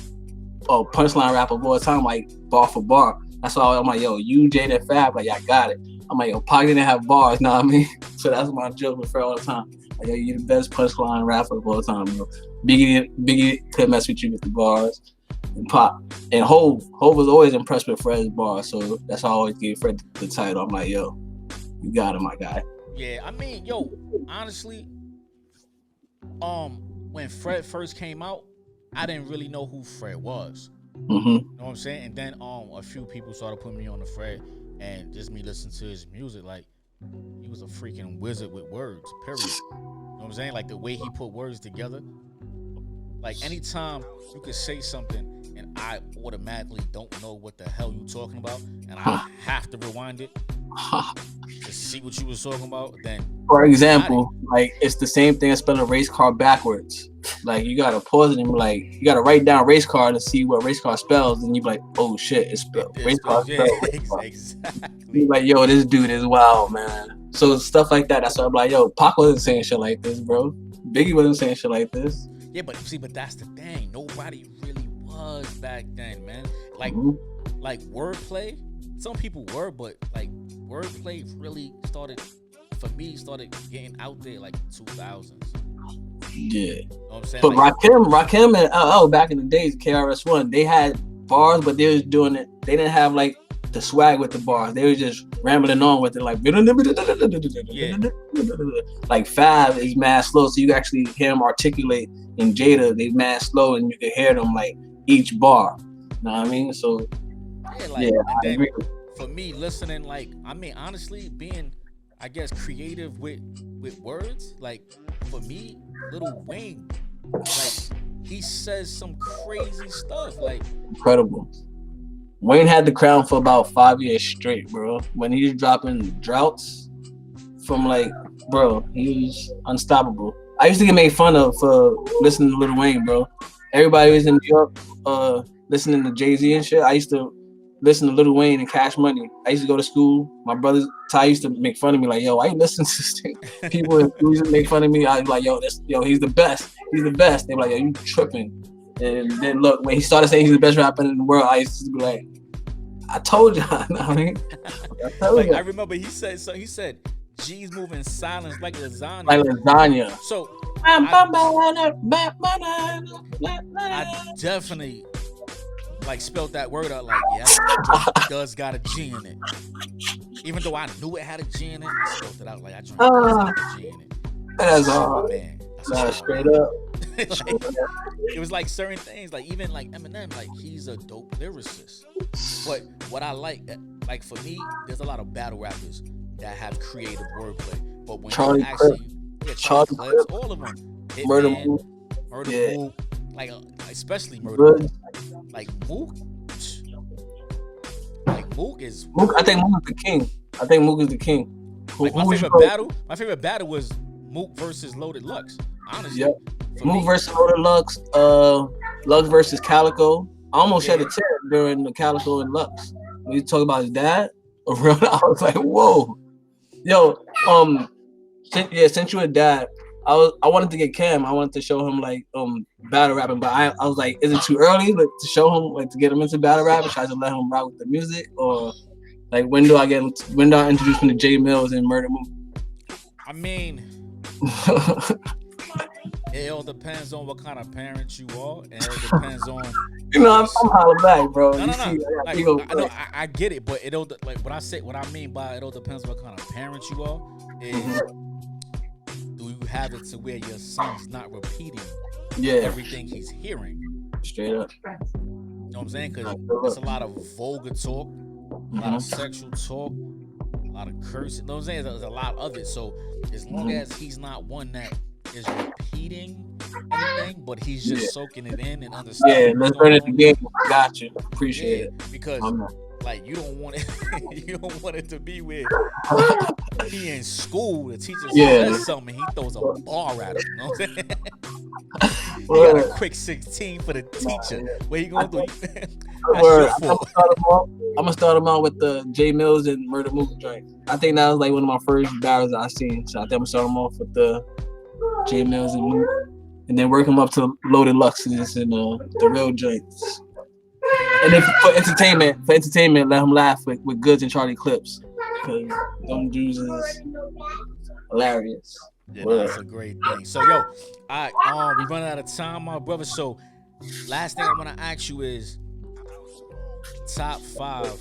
punchline rapper of all time, like, bar for bar. That's why I'm like, yo, you, Jada, and Fab, like, I got it. I'm like, yo, Pac didn't have bars, know what I mean? So that's my joke with Fred all the time. Like, yo, you the best punchline rapper of all time, yo. Biggie couldn't mess with you with the bars. And Pac and Hove was always impressed with Fred's bars, so that's why I always gave Fred the title. I'm like, yo, you got him, my guy. Yeah, I mean, yo, honestly, when Fred first came out, I didn't really know who Fred was. You know what I'm saying? And then a few people started putting me on the Fred, and just me listening to his music, like he was a freaking wizard with words. Period. You know what I'm saying? Like the way he put words together. Like anytime you could say something and I automatically don't know what the hell you talking about, and I have to rewind it to see what you was talking about, then for example, like it's the same thing as spelling race car backwards. Like you gotta pause it and be like, you gotta write down race car to see what race car spells, and you be like, oh shit, it's spelled race car. Yeah, exactly. You like, yo, this dude is wild, man. So stuff like that. That's why I'm like, yo, Pac wasn't saying shit like this, bro. Biggie wasn't saying shit like this. Yeah, but see, that's the thing. Nobody really was back then, man. Like wordplay. Some people were, but like wordplay really started getting out there like 2000s. Yeah. You know what I'm saying? But like, Rakim and LL back in the days, KRS-One, they had bars, but they was doing it. They didn't have like the swag with the bars. They were just rambling on with it, like like Fab is mad slow, so you actually hear him articulate. And Jada, they mad slow, and you can hear them like each bar. You know what I mean? So yeah, I agree. For me, listening, like, I mean, honestly, being, I guess, creative with words, like, for me, Lil Wayne, like, he says some crazy stuff, like, incredible. Wayne had the crown for about 5 years straight, bro. When he was dropping Droughts, from like, bro, he was unstoppable. I used to get made fun of for listening to Lil Wayne, bro. Everybody was in New York, listening to Jay-Z and shit. I used to listen to Lil Wayne and Cash Money. I used to go to school. My brother Ty used to make fun of me, like, yo, why you listening to this thing? People in school used to make fun of me. I was like, yo, he's the best. He's the best. They were like, yo, you tripping. And then look, when he started saying he's the best rapper in the world, I used to be like, I told y'all. I mean, I remember he said, G's moving silence like lasagna. Like lasagna. So I definitely like spelled that word out like, yeah, it does got a G in it. Even though I knew it had a G in it, I spelled it out like I does got a G in it. That's all. Man. Straight up. Like, it was like certain things, like even like Eminem, like he's a dope lyricist. But what I like for me, there's a lot of battle rappers that have creative wordplay. But when Charlie you actually, Charlie Clips, Clip, all of them, Murder Mook, Mook, like especially Murder Mook, like Mook is. Mook, I think Mook is the king. I think Mook is the king. Like my favorite battle was Mook versus Loaded Lux. Honestly, yep. Mook versus Loaded Lux, Lux versus Calico. I almost shed a tear during the Calico and Lux. When you talk about his dad, I was like, whoa. Yo, since you a dad, I wanted to get Cam. I wanted to show him like battle rapping, but I was like, is it too early to show him, like, to get him into battle rapping? Should I just let him rock with the music, or like when do I introduce him to J Mills and Murder Mook? I mean, it all depends on what kind of parent you are, and it all depends on. I'm Hollaback, bro. No. See, I get it, but it all like what I mean by it all depends on what kind of parent you are. Is do you have it to where your son's not repeating everything he's hearing? Straight up. You know what I'm saying? Because there's a lot of vulgar talk, a lot of sexual talk, a lot of cursing. You know what I'm saying? There's a lot of it. So as long as he's not one that is repeating anything, but he's just soaking it in and understanding. Yeah, let's run it again. Got you. Appreciate it. Because like you don't want it, you don't want it to be where he in school, the teacher says something, he throws a bar at him. You know what I'm saying? He got a quick 16 for the teacher. What he gonna do? I'm gonna start him out with the J Mills and Murder Mook joint. I think that was like one of my first battles I seen. So I think I'm gonna start him off with the J Mills and Mook, and then work him up to Loaded Luxes and the real joints. And then for entertainment, let him laugh with Goods and Charlie Clips, because them dudes is hilarious. Yeah, that's a great thing. So we running out of time, my brother. So last thing I want to ask you is top 5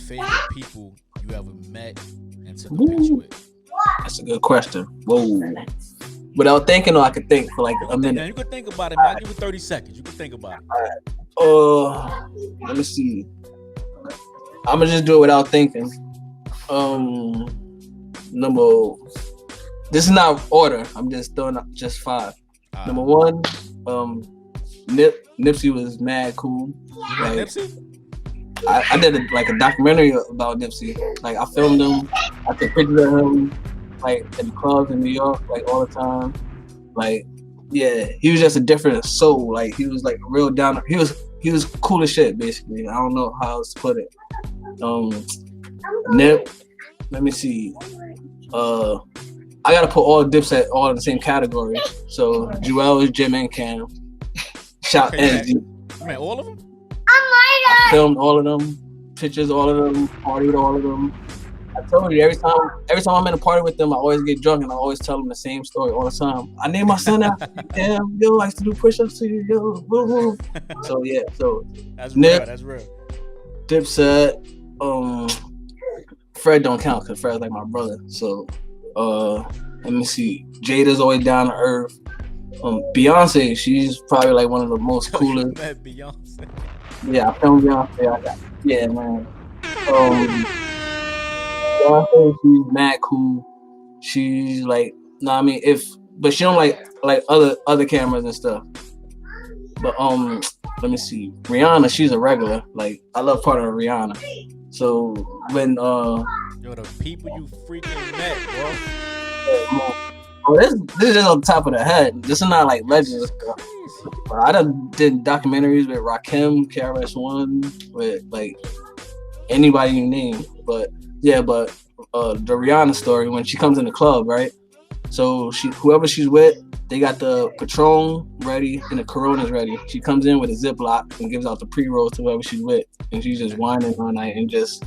favorite people you ever met and took a picture with. That's a good question. Whoa. Without thinking, or I could think for like a minute. You could think about it, man. I'll give you 30 seconds. You can think about it. All right. Let me see. I'm gonna just do it without thinking. This is not order. I'm just throwing up just 5. Number 1, Nipsey was mad cool. Like, Nipsey? I did a documentary about Nipsey. Like, I filmed him. I took pictures of him, like, in clubs in New York, like, all the time. Like, yeah, he was just a different soul. Like, he was like real down. He was cool as shit, basically. I don't know how else to put it. Nip. Let me see. I gotta put all Dipset all in the same category. So Joel is Jim and Cam. Shout NZ. You met all of them? I filmed all of them, pictures, all of them, party with all of them. I told you, every time I'm in a party with them, I always get drunk and I always tell them the same story all the time. I named my son after him. Yo, I used to do push-ups to you. Yo, woo woo. So yeah, that's Nip, real. That's real. Dipset. Fred don't count because Fred's like my brother. So let me see. Jada's always down to earth. Beyonce, she's probably like one of the most coolest. Beyonce. Yeah, I filmed Beyonce. Yeah, man. Beyonce, she's mad cool. She's like, but she don't like other cameras and stuff. But let me see. Rihanna, she's a regular. Like, I love partnering with Rihanna. So when yo, the people you freaking met, bro. Oh, this is just on top of the head. This is not like legends. I done did documentaries with Rakim, KRS-One, with like anybody you name. But yeah, the Rihanna story when she comes in the club, right? So whoever she's with, they got the Patron ready and the Corona's ready. She comes in with a Ziploc and gives out the pre-rolls to whoever she's with, and she's just whining all night and just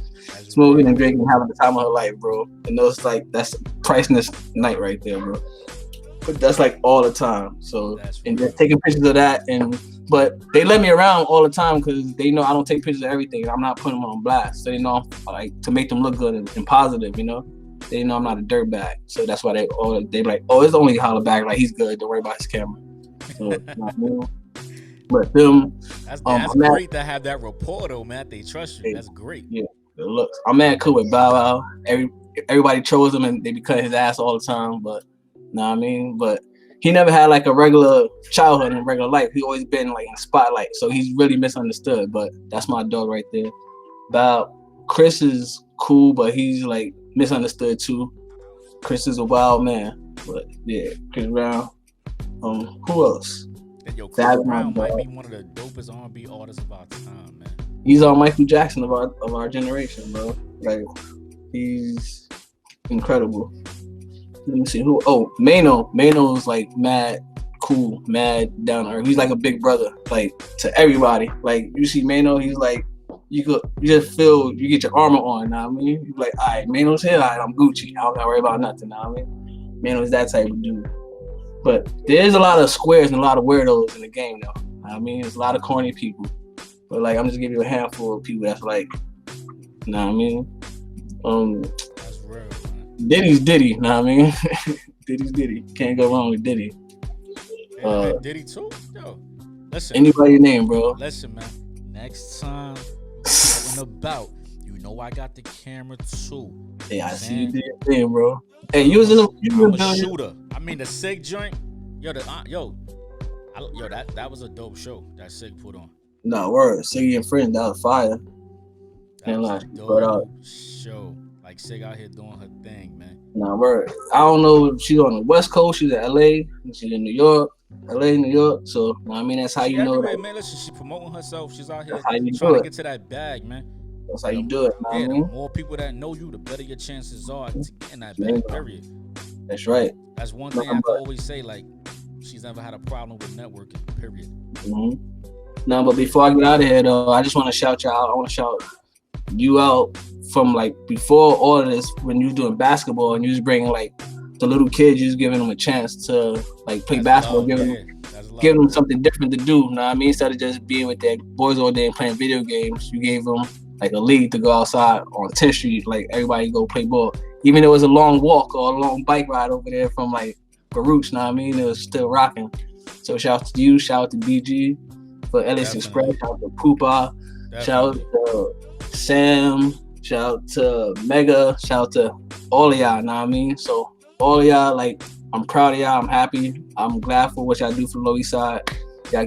smoking and drinking, having the time of her life, bro. And those like that's priceless night right there, bro. But that's like all the time. So and just taking pictures of that, but they let me around all the time because they know I don't take pictures of everything. I'm not putting them on blast. So they know like to make them look good and positive, you know. They know I'm not a dirtbag, so that's why they like, oh, it's only Hollaback, like he's good. Don't worry about his camera. So, you know what I mean? But them, that's great to have that rapport, though, man. They trust you. That's great. Yeah, it looks. I'm mad cool with Bow Wow. Everybody chose him, and they be cutting his ass all the time. But, you know what I mean? But he never had like a regular childhood and regular life. He always been like in the spotlight, so he's really misunderstood. But that's my dog right there. Chris is cool, but he's like misunderstood too. Chris is a wild man, but yeah, Chris Brown. Who else? And yo, Chris Brown might be one of the dopest R&B artists of our time, man. He's our Michael Jackson of our generation, bro. Like he's incredible. Let me see who. Oh, Mano. Mano's like mad cool, mad down to earth. He's like a big brother, like to everybody. Like you see Mano, he's like. You just feel you get your armor on, know what I mean? You like, all right, Mano's here, all right, I'm Gucci. I don't gotta worry about nothing, know what I mean? Mano's that type of dude. But there's a lot of squares and a lot of weirdos in the game, though. Know what I mean? There's a lot of corny people. But like, I'm just giving you a handful of people that's like, know what I mean? That's real, man. Diddy's Diddy, know what I mean? Diddy's Diddy. Can't go wrong with Diddy. Diddy too? Yo, listen. Anybody name, bro. Listen, man. Next time. About you know I got the camera too. Hey, I see you did your thing, bro. Hey, you was a shooter. I mean the SIG joint. That was a dope show that SIG put on. No word, SIG and friends, that was fire. That was a dope show. Like SIG out here doing her thing, man. Nah, word. I don't know if she's on the West Coast. She's in LA. She's in New York. LA, New York. So I mean, that's how you know that. Man, listen, she's promoting herself. She's out here trying to get to that bag, man. That's how you do it. Yeah, the more people that know you, the better your chances are to get in that bag. Period. That's right. That's one thing I always say. Like, she's never had a problem with networking. Period. Mm-hmm. No, but before I get out of here, though, I just want to shout you out. I want to shout you out from like before all of this when you was doing basketball and you was bringing like the little kids, you was giving them a chance to like play basketball, giving them something different to do. You know what I mean? Instead of just being with their boys all day and playing video games, you gave them like a league to go outside on 10th Street, like everybody go play ball. Even though it was a long walk or a long bike ride over there from like Baruch, you know what I mean? It was still rocking. So shout out to you, shout out to BG for Ellis Express, shout out to Poopa, shout out to Sam, shout out to Mega, shout out to all of y'all, you know what I mean? So all of y'all, like, I'm proud of y'all, I'm happy, I'm glad for what y'all do for the Lower East Side. Y'all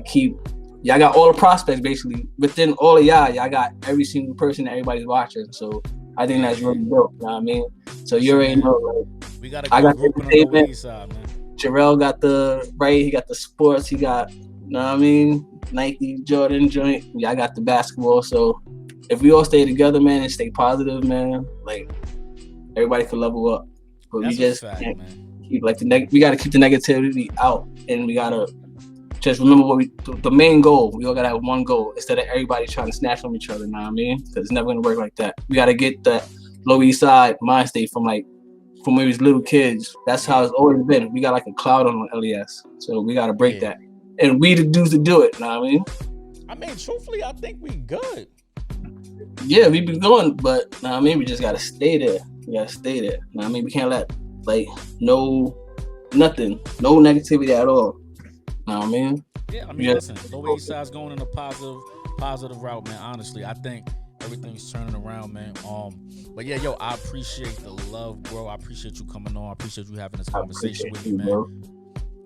got all the prospects basically. Within all of y'all got every single person that everybody's watching. So I think that's really dope, you know what I mean? So you already know, like, we got I got the entertainment. East Side, man. Jarrell got he got the sports, he got, you know what I mean? Nike, Jordan joint. Y'all got the basketball. So if we all stay together, man, and stay positive, man, like everybody could level up. But that's we just can't keep like we gotta keep the negativity out, and we gotta just remember the main goal. We all gotta have one goal instead of everybody trying to snatch from each other. You know what I mean? Because it's never gonna work like that. We gotta get that Lower East Side mind state from when we was little kids. That's how it's always been. We got like a cloud on LES, so we gotta break that. And we the dudes to do it. You know what I mean? Truthfully, I think we good. Yeah, we been going, but you know what I mean? We just gotta stay there. We gotta stay there. You know what I mean? We can't let no negativity at all. You know what I mean? Yeah, I mean, listen, Lower East Side's going in a positive route, man. Honestly, I think everything's turning around, man. But yeah, I appreciate the love, bro. I appreciate you coming on. I appreciate you having this conversation with me, man. You know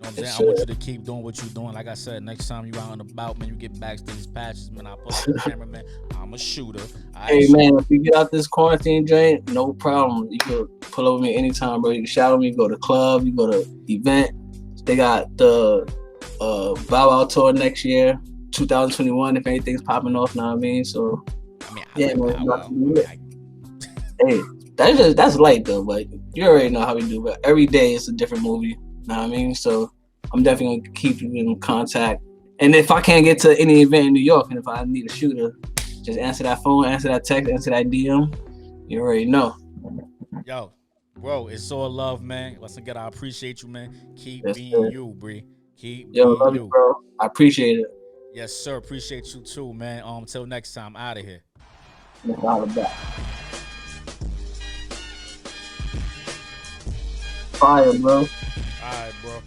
I'm saying? I want you to keep doing what you're doing. Like I said, next time you out and about, man, you get backstage patches, man. I pull up the camera, man. I'm a shooter. Hey man, if you get out this quarantine joint, no problem. You can pull over me anytime, bro. You can shout at me, go to club, you go to event. They got the Bow Wow tour next year, 2021. If anything's popping off, know what I mean? So yeah, man. Hey, that's light though, but you already know how we do. But every day it's a different movie, know what I mean? So I'm definitely gonna keep you in contact. And if I can't get to any event in New York, and if I need a shooter, just answer that phone, answer that text, answer that DM. You already know. Yo, bro, it's all love, man. Once again, I appreciate you, man. Keep being you, Bree. Keep being love you, bro. I appreciate it. Yes, sir. Appreciate you too, man. Until next time, out of here. Mr.Hollaback. Fire, bro. All right, bro.